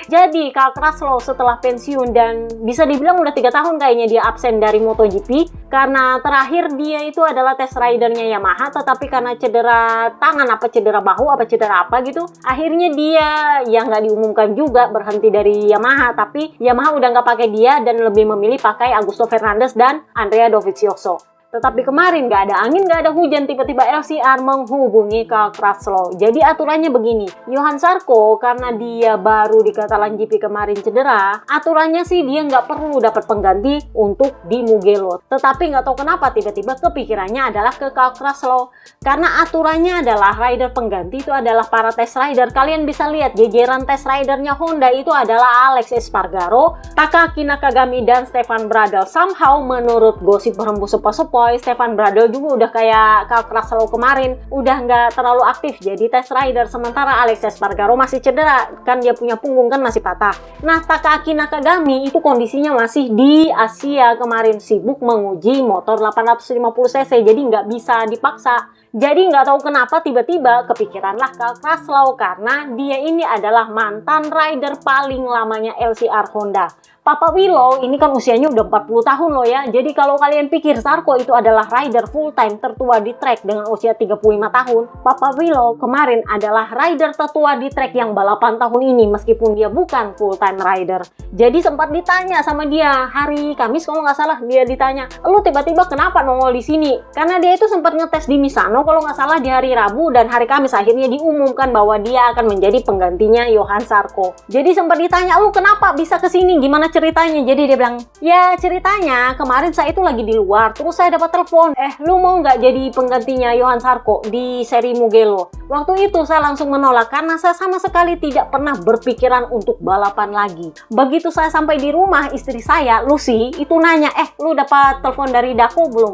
Jadi Carl Kraslow setelah pensiun dan bisa dibilang udah 3 tahun kayaknya dia absen dari MotoGP karena terakhir dia itu adalah test ridernya Yamaha, tetapi karena cedera tangan apa cedera bahu apa cedera apa gitu, akhirnya dia yang nggak diumumkan juga berhenti dari Yamaha, tapi Yamaha udah nggak pakai dia dan lebih memilih pakai Augusto Fernandez dan Andrea Dovizioso. Tetapi kemarin nggak ada angin, nggak ada hujan, tiba-tiba LCR menghubungi Carl Kraslow. Jadi aturannya begini, Johan Zarco karena dia baru di Catalan GP kemarin cedera, aturannya sih dia nggak perlu dapat pengganti untuk di Mugello. Tetapi nggak tahu kenapa tiba-tiba kepikirannya adalah ke Carl Kraslow. Karena aturannya adalah rider pengganti itu adalah para test rider. Kalian bisa lihat jejeran test ridernya Honda itu adalah Alex Espargaro, Takaki Nakagami, dan Stefan Bradl. Somehow menurut gosip berhembus sepoi-sepoi sepoi Stefan Bradl juga udah kayak Karl Kraslow kemarin, udah nggak terlalu aktif jadi test rider, sementara Alexei Espargaro masih cedera, kan dia punya punggung kan masih patah. Nah, Takaaki Nakagami itu kondisinya masih di Asia kemarin, sibuk menguji motor 850cc, jadi nggak bisa dipaksa. Jadi nggak tahu kenapa tiba-tiba kepikiranlah Karl Kraslow, karena dia ini adalah mantan rider paling lamanya LCR Honda. Papa Willow ini kan usianya udah 40 tahun loh ya. Jadi kalau kalian pikir Zarco itu adalah rider full time tertua di track dengan usia 35 tahun, Papa Willow kemarin adalah rider tertua di track yang balapan tahun ini meskipun dia bukan full time rider. Jadi sempat ditanya sama dia hari Kamis kalau nggak salah, dia ditanya, "Lu tiba-tiba kenapa nongol di sini?" Karena dia itu sempat ngetes di Misano kalau nggak salah di hari Rabu, dan hari Kamis akhirnya diumumkan bahwa dia akan menjadi penggantinya Johan Zarco. Jadi sempat ditanya, "Lu kenapa bisa kesini? Gimana ceritanya?" Jadi dia bilang, "Ya ceritanya kemarin saya itu lagi di luar, terus saya dapat telepon, lu mau nggak jadi penggantinya Johan Zarco di seri Mugello?" Waktu itu saya langsung menolak karena saya sama sekali tidak pernah berpikiran untuk balapan lagi. Begitu saya sampai di rumah, istri saya, Lucy, itu nanya, "Lu dapat telepon dari Dako belum?"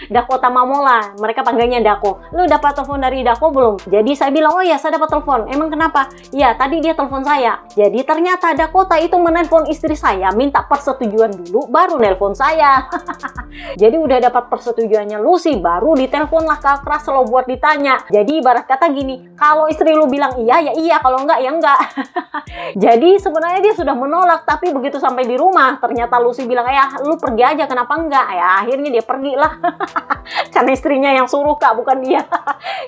Dakota Mamola, mereka panggilnya Dako. "Lu dapat telepon dari Dako belum?" Jadi saya bilang, "Oh ya, saya dapat telepon." "Emang kenapa?" "Ya, tadi dia telepon saya." Jadi ternyata Dakota itu menelpon istri saya, minta persetujuan dulu, baru nelpon saya. Jadi udah dapat persetujuannya Lucy, baru diteleponlah Karl Kraslow buat ditanya. Jadi ibarat kata gini, kalau istri lu bilang iya, ya iya, kalau enggak, ya enggak. Jadi sebenarnya dia sudah menolak, tapi begitu sampai di rumah, ternyata Lucy bilang, "Ya, lu pergi aja, kenapa enggak?" Ya akhirnya dia pergi lah. Karena istrinya yang suruh Kak, bukan dia.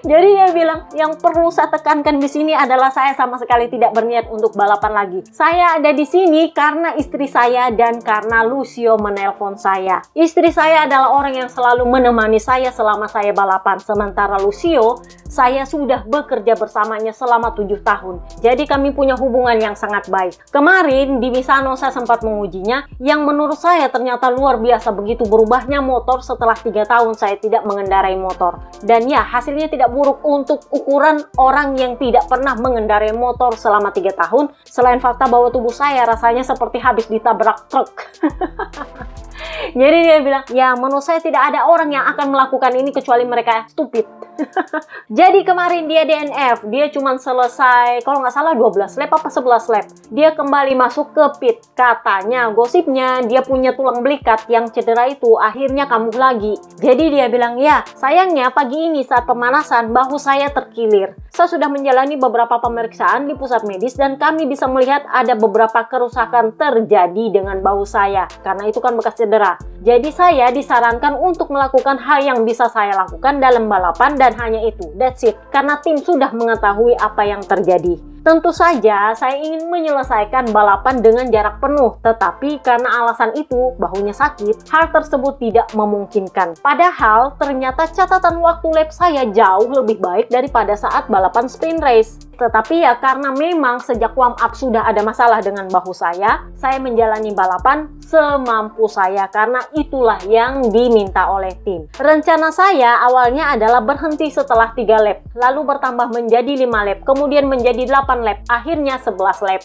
Jadi dia bilang, yang perlu saya tekankan di sini adalah saya sama sekali tidak berniat untuk balapan lagi. Saya ada di sini karena istri saya dan karena Lucio menelpon saya. Istri saya adalah orang yang selalu menemani saya selama saya balapan. Sementara Lucio, saya sudah bekerja bersamanya selama 7 tahun. Jadi kami punya hubungan yang sangat baik. Kemarin di Misano saya sempat mengujinya, yang menurut saya ternyata luar biasa begitu berubahnya motor setelah 3 tahun saya tidak mengendarai motor. Dan ya, hasilnya tidak buruk untuk ukuran orang yang tidak pernah mengendarai motor selama 3 tahun. Selain fakta bahwa tubuh saya rasanya seperti habis ditabrak truk. Jadi dia bilang, ya menurut saya tidak ada orang yang akan melakukan ini kecuali mereka stupid. Jadi kemarin dia DNF, dia cuma selesai kalau nggak salah 12 lap apa 11 lap. Dia kembali masuk ke pit. Katanya, gosipnya dia punya tulang belikat yang cedera itu akhirnya kambuh lagi. Jadi dia bilang, ya sayangnya pagi ini saat pemanasan bahu saya terkilir. Saya sudah menjalani beberapa pemeriksaan di pusat medis dan kami bisa melihat ada beberapa kerusakan terjadi dengan bahu saya. Karena itu kan bekas cedera. Jadi saya disarankan untuk melakukan hal yang bisa saya lakukan dalam balapan dan hanya itu, that's it. Karena tim sudah mengetahui apa yang terjadi. Tentu saja saya ingin menyelesaikan balapan dengan jarak penuh, tetapi karena alasan itu, bahunya sakit, hal tersebut tidak memungkinkan. Padahal ternyata catatan waktu lap saya jauh lebih baik daripada saat balapan sprint race. Tetapi ya karena memang sejak warm up sudah ada masalah dengan bahu saya menjalani balapan semampu saya karena itulah yang diminta oleh tim. Rencana saya awalnya adalah berhenti setelah 3 lap, lalu bertambah menjadi 5 lap, kemudian menjadi 8 lap, akhirnya 11 lap.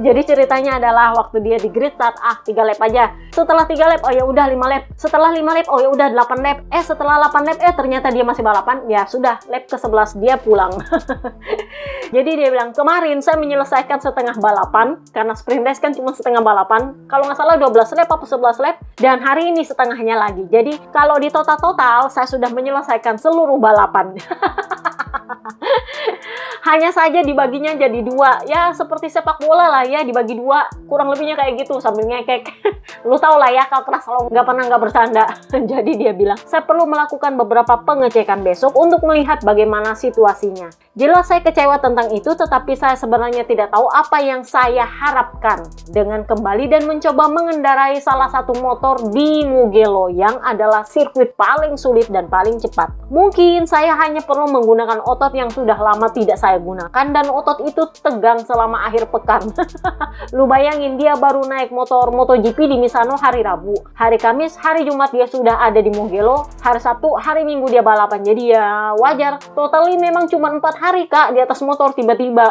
Jadi ceritanya adalah waktu dia di grid start, 3 lap aja. Setelah 3 lap, oh ya udah 5 lap. Setelah 5 lap, oh ya udah 8 lap. Setelah 8 lap, ternyata dia masih balapan. Ya sudah, lap ke-11 dia pulang. Jadi dia bilang, kemarin saya menyelesaikan setengah balapan, karena sprint race kan cuma setengah balapan. Kalau nggak salah 12 lap atau 11 lap, dan hari ini setengahnya lagi. Jadi kalau di total saya sudah menyelesaikan seluruh balapan. Hanya saja dibaginya jadi 2, ya seperti sepak bola lah ya, dibagi 2, kurang lebihnya kayak gitu sambil ngekek. Lu tau lah ya, Karl Kraslow nggak pernah nggak bercanda. Jadi dia bilang, saya perlu melakukan beberapa pengecekan besok untuk melihat bagaimana situasinya. Jelas saya kecewa tentang itu, tetapi saya sebenarnya tidak tahu apa yang saya harapkan dengan kembali dan mencoba mengendarai salah satu motor di Mugello yang adalah sirkuit paling sulit dan paling cepat. Mungkin saya hanya perlu menggunakan otot yang sudah lama tidak saya gunakan dan otot itu tegang selama akhir pekan. Lu bayangin dia baru naik motor MotoGP di Misano hari Rabu, hari Kamis, hari Jumat dia sudah ada di Mugello, hari Sabtu, hari Minggu dia balapan. Jadi ya wajar. Totally memang cuma 4 hari Kak di atas motor tiba-tiba.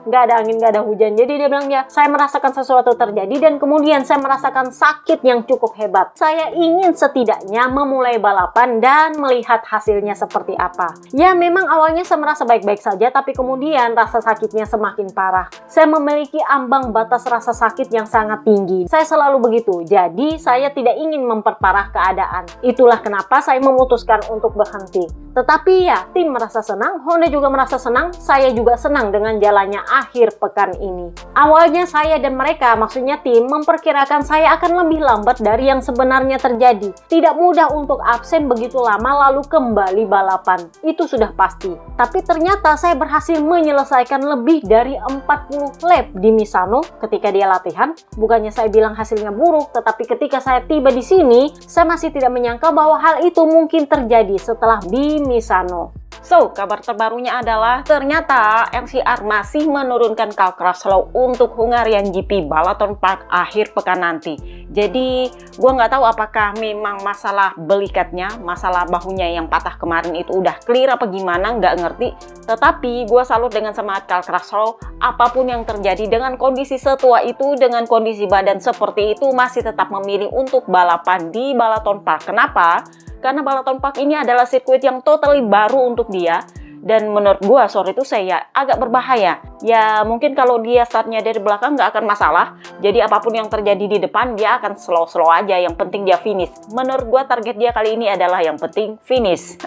Nggak ada angin, nggak ada hujan. Jadi dia bilang ya, saya merasakan sesuatu terjadi dan kemudian saya merasakan sakit yang cukup hebat. Saya ingin setidaknya memulai balapan dan melihat hasilnya seperti apa. Ya memang awalnya saya merasa baik-baik saja, tapi kemudian rasa sakitnya semakin parah. Saya memiliki ambang batas rasa sakit yang sangat tinggi. Saya selalu begitu, jadi saya tidak ingin memperparah keadaan. Itulah kenapa saya memutuskan untuk berhenti. Tetapi ya, tim merasa senang, Honda juga merasa senang, saya juga senang dengan jalannya akhir pekan ini. Awalnya saya dan mereka, maksudnya tim, memperkirakan saya akan lebih lambat dari yang sebenarnya terjadi. Tidak mudah untuk absen begitu lama lalu kembali balapan. Itu sudah pasti. Tapi ternyata saya berhasil menyelesaikan lebih dari 40 lap di Misano ketika dia latihan. Bukannya saya bilang hasilnya buruk, tetapi ketika saya tiba di sini, saya masih tidak menyangka bahwa hal itu mungkin terjadi setelah di Misano. So, kabar terbarunya adalah ternyata LCR masih menurunkan Cal Crutchlow untuk Hungarian GP Balaton Park akhir pekan nanti. Jadi, gue nggak tahu apakah memang masalah belikatnya, masalah bahunya yang patah kemarin itu udah clear apa gimana, nggak ngerti. Tetapi, gue salut dengan semangat Cal Crutchlow. Apapun yang terjadi dengan kondisi setua itu, dengan kondisi badan seperti itu, masih tetap memilih untuk balapan di Balaton Park. Kenapa? Karena Balaton Park ini adalah sirkuit yang totally baru untuk dia. Dan menurut gua sore itu saya agak berbahaya. Ya mungkin kalau dia startnya dari belakang nggak akan masalah. Jadi apapun yang terjadi di depan dia akan slow-slow aja. Yang penting dia finish. Menurut gua target dia kali ini adalah yang penting finish.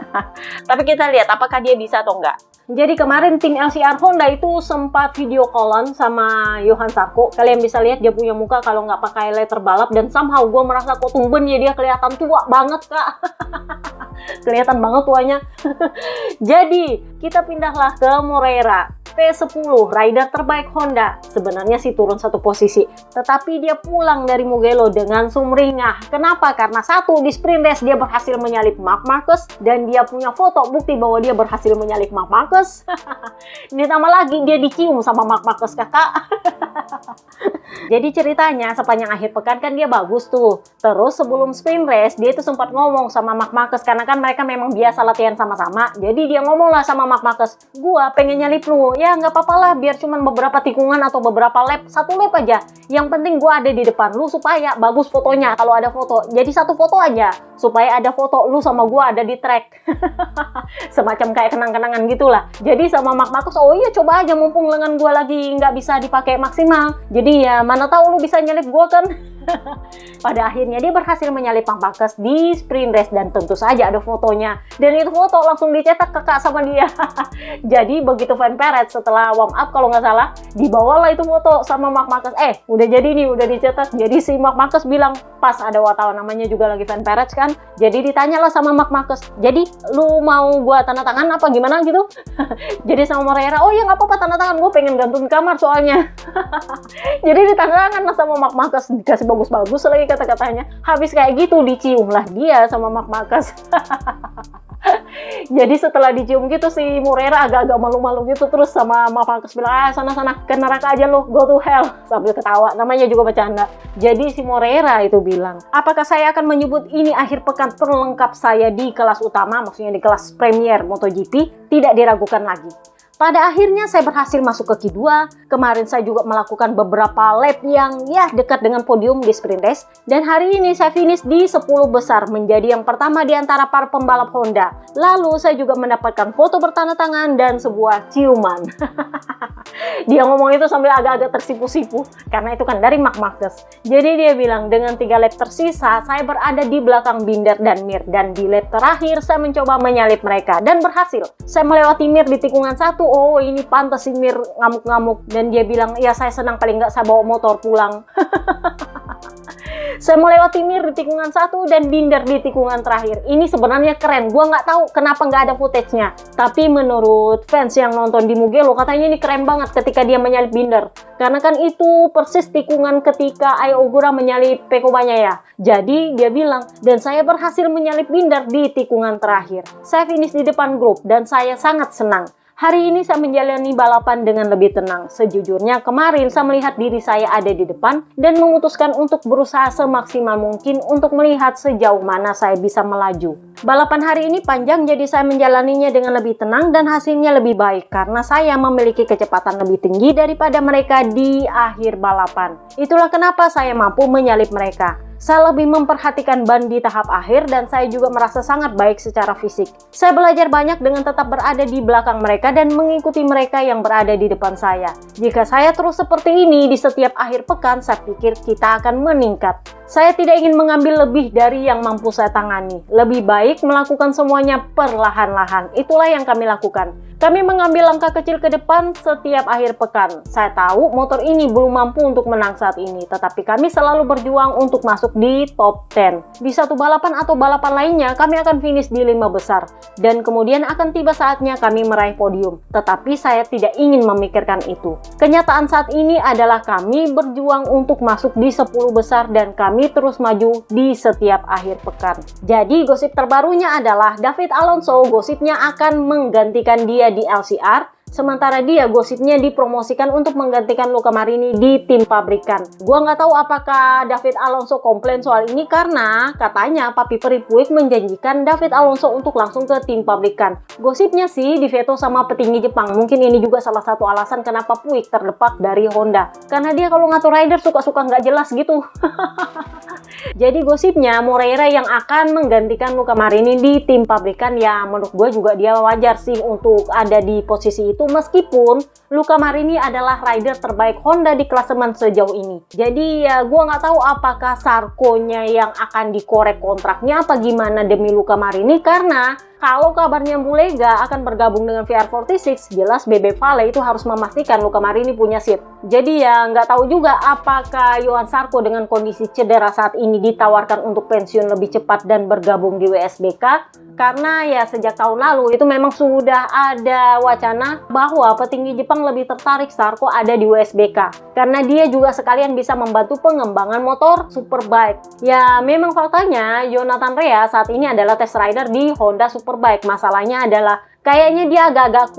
Tapi kita lihat apakah dia bisa atau enggak. Jadi kemarin tim LCR Honda itu sempat video callan sama Johan Sarko. Kalian bisa lihat dia punya muka kalau nggak pakai letter balap. Dan somehow gue merasa kok tumben ya dia kelihatan tua banget Kak. Kelihatan banget tuanya. Jadi kita pindahlah ke Moreira. P10, rider terbaik Honda. Sebenarnya sih turun 1 posisi. Tetapi dia pulang dari Mugello dengan sumringah. Kenapa? Karena satu, di sprint race dia berhasil menyalip Marc Marquez. Dan dia punya foto bukti bahwa dia berhasil menyalip Marc Marquez. Ditambah lagi dia dicium sama Marc Marquez kakak. Jadi ceritanya sepanjang akhir pekan kan dia bagus tuh. Terus sebelum sprint race dia itu sempat ngomong sama Marc Marquez. Karena kan mereka memang biasa latihan sama-sama. Jadi dia ngomong lah sama Marc Marquez. Gua pengen nyalip lu. Ya nggak apa-apa lah, biar cuman beberapa tikungan atau beberapa lap, 1 lap aja. Yang penting gue ada di depan lu supaya bagus fotonya kalau ada foto. Jadi 1 foto aja supaya ada foto lu sama gue ada di track. Semacam kayak kenang-kenangan gitulah. Jadi sama Marc Marquez, oh iya coba aja mumpung lengan gue lagi nggak bisa dipakai maksimal. Jadi ya mana tahu lu bisa nyalip gue kan. Pada akhirnya dia berhasil menyalip Marc Marquez di sprint race dan tentu saja ada fotonya. Dan itu foto langsung dicetak kakak sama dia. Jadi begitu Van Perez setelah warm up kalau nggak salah, dibawalah itu foto sama Marc Marquez. Udah jadi nih, udah dicetak. Jadi si Marc Marquez bilang, pas ada wartawan namanya juga lagi Van Perez kan. Jadi ditanyalah sama Marc Marquez, jadi lu mau gua tanda tangan apa gimana gitu? Jadi sama Moreira, oh ya nggak apa-apa tanda tangan, gue pengen gantung di kamar soalnya. Jadi ditanda tangan lah sama Marc Marquez, dikasih bagus-bagus lagi kata-katanya. Habis kayak gitu dicium lah dia sama Marc Marquez. Jadi setelah dicium gitu si Moreira agak-agak malu-malu gitu, terus sama Marc Marquez bilang, sana-sana ke neraka aja lo, go to hell, sambil ketawa, namanya juga bercanda. Jadi si Moreira itu bilang, apakah saya akan menyebut ini akhir pekan terlengkap saya di kelas utama, maksudnya di kelas Premier MotoGP, tidak diragukan lagi. Pada akhirnya saya berhasil masuk ke Q2. Kemarin saya juga melakukan beberapa lap yang ya dekat dengan podium di sprint race. Dan hari ini saya finish di 10 besar menjadi yang pertama di antara para pembalap Honda. Lalu saya juga mendapatkan foto bertanda tangan dan sebuah ciuman. Dia ngomong itu sambil agak-agak tersipu-sipu karena itu kan dari Marc Marquez. Jadi dia bilang dengan 3 lap tersisa saya berada di belakang Binder dan Mir. Dan di lap terakhir saya mencoba menyalip mereka dan berhasil. Saya melewati Mir di tikungan 1. Oh ini pantas si Mir ngamuk-ngamuk. Dan dia bilang ya saya senang paling nggak saya bawa motor pulang. Saya melewati Mir di tikungan 1 dan Binder di tikungan terakhir. Ini sebenarnya keren. Gua nggak tahu kenapa nggak ada footage-nya. Tapi menurut fans yang nonton di Mugello katanya ini keren banget ketika dia menyalip Binder. Karena kan itu persis tikungan ketika Ai Ogura menyalip Pecco Bagnaia. Jadi dia bilang, dan saya berhasil menyalip Binder di tikungan terakhir. Saya finish di depan grup dan saya sangat senang. Hari ini saya menjalani balapan dengan lebih tenang. Sejujurnya kemarin saya melihat diri saya ada di depan dan memutuskan untuk berusaha semaksimal mungkin untuk melihat sejauh mana saya bisa melaju. Balapan hari ini panjang, jadi saya menjalaninya dengan lebih tenang dan hasilnya lebih baik karena saya memiliki kecepatan lebih tinggi daripada mereka di akhir balapan. Itulah kenapa saya mampu menyalip mereka. Saya lebih memperhatikan ban di tahap akhir dan saya juga merasa sangat baik secara fisik. Saya belajar banyak dengan tetap berada di belakang mereka dan mengikuti mereka yang berada di depan saya. Jika saya terus seperti ini di setiap akhir pekan, saya pikir kita akan meningkat. Saya tidak ingin mengambil lebih dari yang mampu saya tangani. Lebih baik melakukan semuanya perlahan-lahan. Itulah yang kami lakukan. Kami mengambil langkah kecil ke depan setiap akhir pekan. Saya tahu motor ini belum mampu untuk menang saat ini, tetapi kami selalu berjuang untuk masuk di top 10. Di satu balapan atau balapan lainnya, kami akan finish di 5 besar. Dan kemudian akan tiba saatnya kami meraih podium. Tetapi saya tidak ingin memikirkan itu. Kenyataan saat ini adalah kami berjuang untuk masuk di 10 besar dan kami terus maju di setiap akhir pekan. Jadi gosip terbarunya adalah David Alonso gosipnya akan menggantikan dia di LCR, sementara dia gosipnya dipromosikan untuk menggantikan Luca Marini di tim pabrikan. Gua nggak tahu apakah David Alonso komplain soal ini karena katanya Papi Peri Puig menjanjikan David Alonso untuk langsung ke tim pabrikan. Gosipnya sih diveto sama petinggi Jepang. Mungkin ini juga salah satu alasan kenapa Puig terlepas dari Honda. Karena dia kalau ngatur rider suka-suka nggak jelas gitu. Jadi gosipnya Moreira yang akan menggantikan Luca Marini di tim pabrikan, ya menurut gue juga dia wajar sih untuk ada di posisi itu meskipun Luca Marini adalah rider terbaik Honda di klasemen sejauh ini. Jadi ya gue nggak tahu apakah Sarko-nya yang akan dikorek kontraknya apa gimana demi Luca Marini, karena kalau kabarnya Bulega akan bergabung dengan VR46, jelas Bebe Vale itu harus memastikan Luca Marini punya seat. Jadi ya nggak tahu juga apakah Johan Sarko dengan kondisi cedera saat ini ditawarkan untuk pensiun lebih cepat dan bergabung di WSBK. Karena ya sejak tahun lalu itu memang sudah ada wacana bahwa petinggi Jepang lebih tertarik Sarko ada di WSBK. Karena dia juga sekalian bisa membantu pengembangan motor Superbike. Ya memang faktanya Jonathan Rea saat ini adalah test rider di Honda Superbike. Masalahnya adalah kayaknya dia agak-agak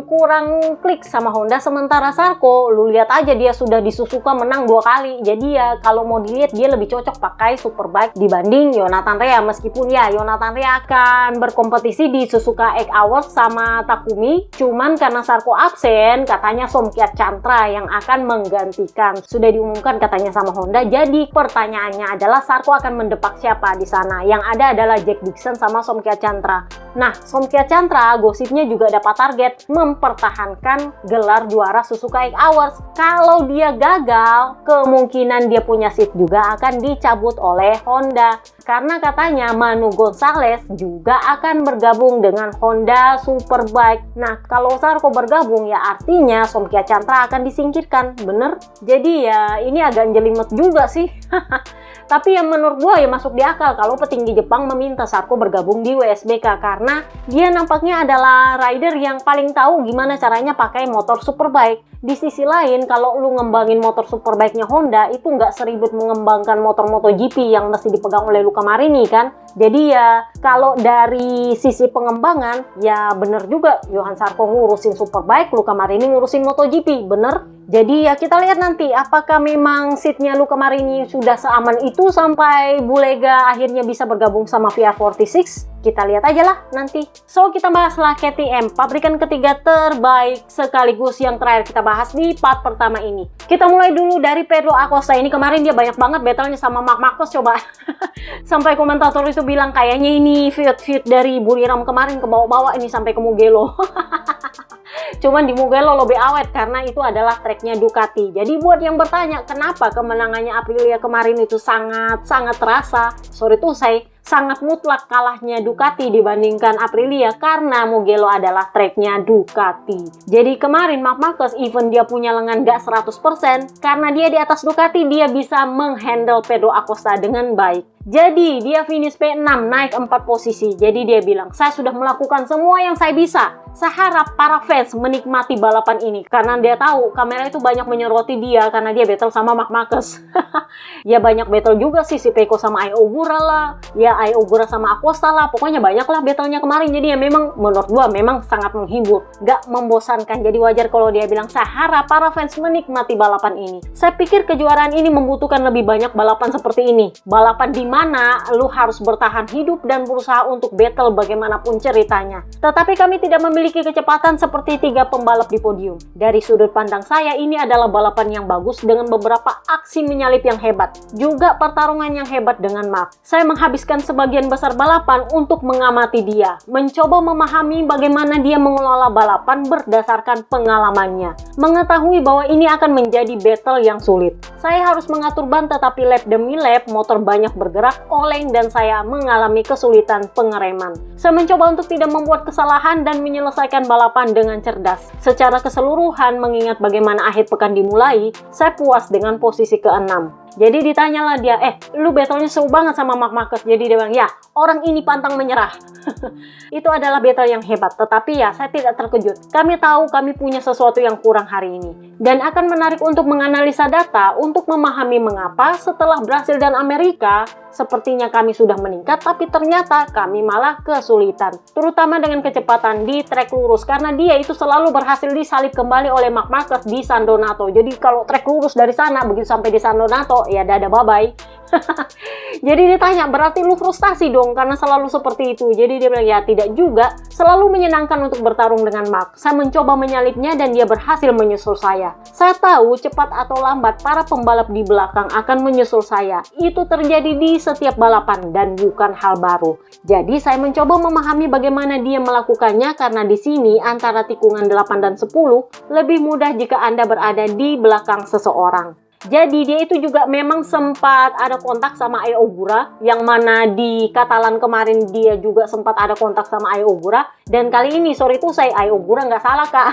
kurang klik sama Honda, sementara Sarko, lu lihat aja dia sudah di Suzuka menang 2 kali. Jadi ya kalau mau dilihat dia lebih cocok pakai Superbike dibanding Jonathan Rea. Meskipun ya Jonathan Rea akan berkompetisi di Suzuka 8 Hours sama Takumi, cuman karena Sarko absen, katanya Somkia Chantra yang akan menggantikan. Sudah diumumkan katanya sama Honda. Jadi pertanyaannya adalah Sarko akan mendepak siapa di sana? Yang ada adalah Jack Dixon sama Somkia Chantra. Nah, Somkia Chantra gosipnya juga dapat target mempertahankan gelar juara Suzuka 8 Hours. Kalau dia gagal, kemungkinan dia punya seat juga akan dicabut oleh Honda. Karena katanya Manu Gonzalez juga akan bergabung dengan Honda Superbike. Nah, kalau Sarko bergabung ya artinya Somkia Chantra akan disingkirkan, bener? Jadi ya ini agak jelimet juga sih. Tapi yang menurut gue ya masuk di akal kalau petinggi Jepang meminta Sarko bergabung di WSBK karena dia nampaknya adalah rider yang paling tahu gimana caranya pakai motor Superbike. Di sisi lain, kalau lu ngembangin motor Superbike-nya Honda itu nggak seribut mengembangkan motor MotoGP yang mesti dipegang oleh Luca Marini kan. Jadi ya kalau dari sisi pengembangan ya bener juga Johan Sarko ngurusin Superbike, Luca Marini ngurusin MotoGP, bener? Jadi ya kita lihat nanti apakah memang seatnya Luca Marini sudah seaman itu sampai Bulega akhirnya bisa bergabung sama VR46. Kita lihat aja lah nanti. So kita bahaslah KTM, pabrikan ketiga terbaik sekaligus yang terakhir kita bahas di part pertama ini. Kita mulai dulu dari Pedro Acosta. Ini kemarin dia banyak banget battle-nya sama Marc Marquez coba. Sampai komentator itu bilang kayaknya ini feud dari Buriram kemarin ke bawah-bawah ini sampai ke Mugello. Cuman di Mugello lebih awet karena itu adalah treknya Ducati. Jadi buat yang bertanya kenapa kemenangannya Aprilia kemarin itu sangat terasa, sorry tuh saya sangat mutlak kalahnya Ducati dibandingkan Aprilia karena Mugello adalah treknya Ducati. Jadi kemarin Marc Marquez even dia punya lengan gak 100% karena dia di atas Ducati dia bisa menghandle Pedro Acosta dengan baik. Jadi dia finish P6, naik 4 posisi. Jadi dia bilang, saya sudah melakukan semua yang saya bisa. Saya harap para fans menikmati balapan ini. Karena dia tahu kamera itu banyak menyoroti dia karena dia battle sama Marc Marquez. Ya banyak battle juga sih, si Pecco sama Ai Ogura lah. Ya Ai Ogura sama Acosta lah. Pokoknya banyak lah battlenya kemarin. Jadi ya memang menurut gua memang sangat menghibur. Gak membosankan. Jadi wajar kalau dia bilang, saya harap para fans menikmati balapan ini. Saya pikir kejuaraan ini membutuhkan lebih banyak balapan seperti ini. Balapan di mana lu harus bertahan hidup dan berusaha untuk battle bagaimanapun ceritanya. Tetapi kami tidak memiliki kecepatan seperti 3 pembalap di podium. Dari sudut pandang saya, ini adalah balapan yang bagus dengan beberapa aksi menyalip yang hebat. Juga pertarungan yang hebat dengan Marc. Saya menghabiskan sebagian besar balapan untuk mengamati dia. Mencoba memahami bagaimana dia mengelola balapan berdasarkan pengalamannya. Mengetahui bahwa ini akan menjadi battle yang sulit. Saya harus mengatur ban tetapi lap demi lap motor banyak bergerak, oleng, dan saya mengalami kesulitan pengereman. Saya mencoba untuk tidak membuat kesalahan dan menyelesaikan balapan dengan cerdas. Secara keseluruhan, mengingat bagaimana akhir pekan dimulai, saya puas dengan posisi ke-6. Jadi ditanyalah dia, lu battle-nya seru banget sama Marc Marquez. Jadi dia bilang, ya, orang ini pantang menyerah. Itu adalah battle yang hebat, tetapi ya saya tidak terkejut. Kami tahu kami punya sesuatu yang kurang hari ini. Dan akan menarik untuk menganalisa data untuk memahami mengapa setelah Brasil dan Amerika, sepertinya kami sudah meningkat, tapi ternyata kami malah kesulitan. Terutama dengan kecepatan di trek lurus, karena dia itu selalu berhasil disalip kembali oleh Marc Marquez di San Donato. Jadi kalau trek lurus dari sana, begitu sampai di San Donato, ya dadah bye-bye. Jadi ditanya, berarti lu frustasi dong karena selalu seperti itu. Jadi dia bilang, ya tidak juga. Selalu menyenangkan untuk bertarung dengan Marc. Saya mencoba menyalipnya dan dia berhasil menyusul saya. Saya tahu cepat atau lambat para pembalap di belakang akan menyusul saya. Itu terjadi di setiap balapan dan bukan hal baru. Jadi saya mencoba memahami bagaimana dia melakukannya karena di sini antara tikungan 8 dan 10 lebih mudah jika Anda berada di belakang seseorang. Jadi dia itu juga memang sempat ada kontak sama Ai Ogura, yang mana di Catalan kemarin dia juga sempat ada kontak sama Ai Ogura. Dan kali ini, sorry tuh saya Ai Ogura nggak salah kak.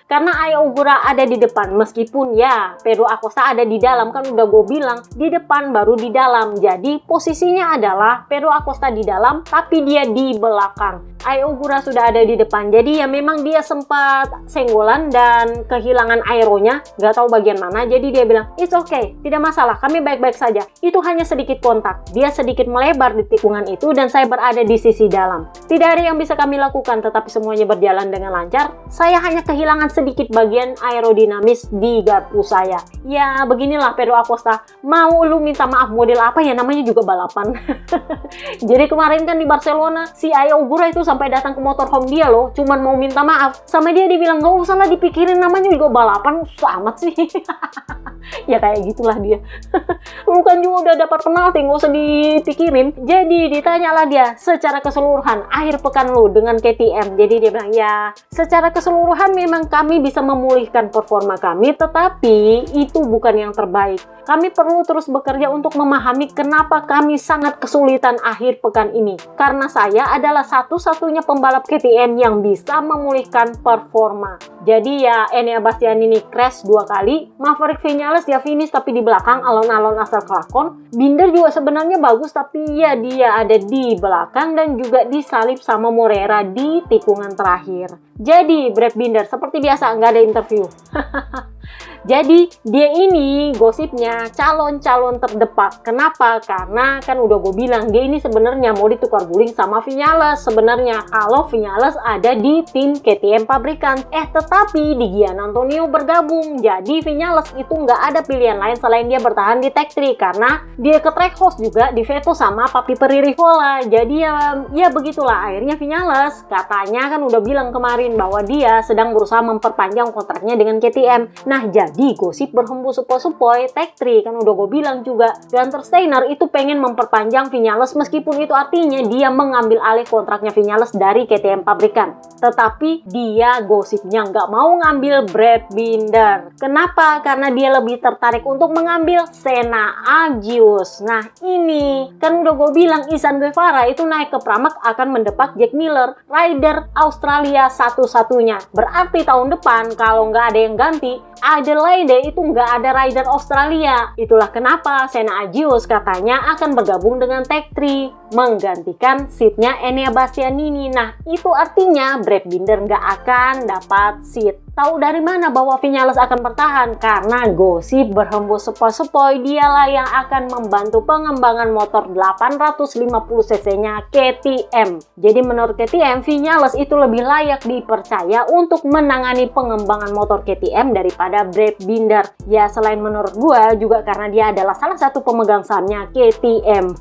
Karena Ai Ogura ada di depan, meskipun ya Pedro Acosta ada di dalam, kan udah gue bilang di depan baru di dalam. Jadi posisinya adalah Pedro Acosta di dalam, tapi dia di belakang. Ai Ogura sudah ada di depan, jadi ya memang dia sempat senggolan dan kehilangan aeronya, nggak tahu bagian mana. Jadi dia bilang, it's okay, tidak masalah, kami baik-baik saja. Itu hanya sedikit kontak, dia sedikit melebar di tikungan itu dan saya berada di sisi dalam. Tidak ada yang bisa kami lakukan, tetapi semuanya berjalan dengan lancar. Saya hanya kehilangan sedikit bagian aerodinamis di garpu saya. Ya beginilah Pedro Acosta, mau lu minta maaf model apa ya, namanya juga balapan. Jadi kemarin kan di Barcelona, si Ai Ogura itu sampai datang ke motorhome dia loh, cuman mau minta maaf. Sama dia dibilang, gak usah lah dipikirin, namanya juga balapan, amat sih. Ya kayak gitulah dia. Lu kan juga udah dapat penalti, gak usah dipikirin. Jadi ditanyalah dia, secara keseluruhan akhir pekan lu dengan KTM. Jadi dia bilang, ya secara keseluruhan memang kami bisa memulihkan performa kami, tetapi itu bukan yang terbaik. Kami perlu terus bekerja untuk memahami kenapa kami sangat kesulitan akhir pekan ini. Karena saya adalah satu-satunya pembalap KTM yang bisa memulihkan performa. Jadi ya Enea Bastianini crash 2 kali, Maverick Vinales dia finish tapi di belakang, alon-alon asal kelakon. Binder juga sebenarnya bagus, tapi ya dia ada di belakang dan juga disalip sama Morera di tikungan terakhir. Jadi Brad Binder seperti biasa nggak ada interview. Jadi dia ini gosipnya calon-calon terdepak. Kenapa? Karena kan udah gue bilang dia ini sebenarnya mau ditukar guling sama Vinales sebenarnya kalau Vinales ada di tim KTM pabrikan. Tetapi di Gian Antonio bergabung. Jadi Vinales itu nggak ada pilihan lain selain dia bertahan di Tech 3 karena dia ke track host juga di veto sama Papi Peririvola. Jadi ya begitulah akhirnya Vinales katanya kan udah bilang kemarin bahwa dia sedang berusaha memperpanjang kontraknya dengan KTM. Nah jadi gosip berhembus sepoi-sepoi, Tech 3 kan udah gue bilang juga Gunter Steiner itu pengen memperpanjang Vinales meskipun itu artinya dia mengambil alih kontraknya Vinales dari KTM pabrikan. Tetapi dia gosipnya nggak mau ngambil Brad Binder. Kenapa? Karena dia lebih tertarik untuk mengambil Senna Agius. Nah ini kan udah gue bilang Izan Guevara itu naik ke Pramac akan mendepak Jack Miller, rider Australia satu-satunya. Berarti tahun depan kalau nggak ada yang ganti adalah Adelaide itu nggak ada rider Australia. Itulah kenapa Senna Agius katanya akan bergabung dengan Tech 3 menggantikan seatnya Enea Bastianini. Nah, itu artinya Brad Binder nggak akan dapat seat. Tahu dari mana bahwa Vinales akan bertahan? Karena gosip berhembus sepoi-sepoi dialah yang akan membantu pengembangan motor 850cc-nya KTM. Jadi menurut KTM, Vinales itu lebih layak dipercaya untuk menangani pengembangan motor KTM daripada Brad Binder. Ya selain menurut gua juga karena dia adalah salah satu pemegang sahamnya KTM.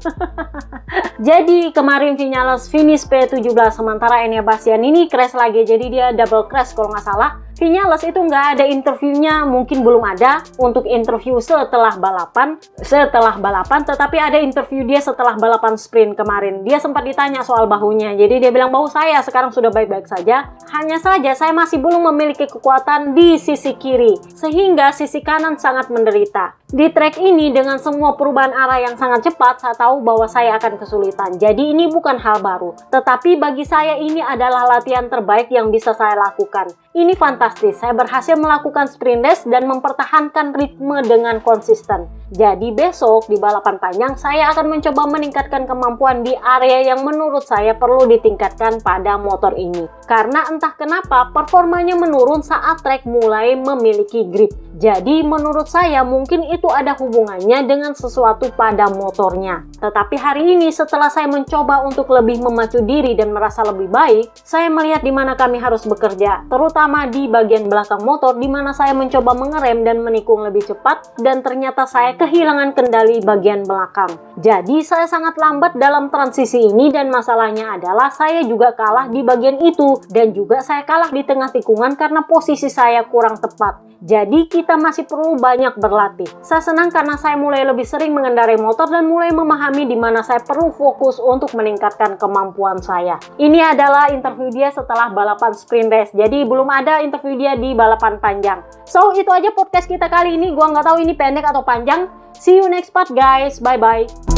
Jadi kemarin Vinales finish P17 sementara Enea Bastianini crash lagi. Jadi dia double crash kalau nggak salah. Vinales itu nggak ada interviewnya, mungkin belum ada untuk interview setelah balapan, tetapi ada interview dia setelah balapan sprint kemarin. Dia sempat ditanya soal bahunya, jadi dia bilang bahu saya sekarang sudah baik-baik saja, hanya saja saya masih belum memiliki kekuatan di sisi kiri, sehingga sisi kanan sangat menderita. Di trek ini dengan semua perubahan arah yang sangat cepat, saya tahu bahwa saya akan kesulitan. Jadi ini bukan hal baru, tetapi bagi saya ini adalah latihan terbaik yang bisa saya lakukan. Ini fantastis, saya berhasil melakukan sprint race dan mempertahankan ritme dengan konsisten. Jadi besok di balapan panjang saya akan mencoba meningkatkan kemampuan di area yang menurut saya perlu ditingkatkan pada motor ini. Karena entah kenapa performanya menurun saat trek mulai memiliki grip. Jadi menurut saya mungkin itu ada hubungannya dengan sesuatu pada motornya. Tetapi hari ini setelah saya mencoba untuk lebih memacu diri dan merasa lebih baik, saya melihat di mana kami harus bekerja, terutama di bagian belakang motor di mana saya mencoba mengerem dan menikung lebih cepat dan ternyata saya kehilangan kendali bagian belakang. Jadi saya sangat lambat dalam transisi ini dan masalahnya adalah saya juga kalah di bagian itu dan juga saya kalah di tengah tikungan karena posisi saya kurang tepat. Jadi kita masih perlu banyak berlatih. Saya senang karena saya mulai lebih sering mengendarai motor dan mulai memahami di mana saya perlu fokus untuk meningkatkan kemampuan saya. Ini adalah interview dia setelah balapan sprint race. Jadi belum ada interview dia di balapan panjang. So itu aja podcast kita kali ini. Gua nggak tahu ini pendek atau panjang. See you next part guys. Bye bye.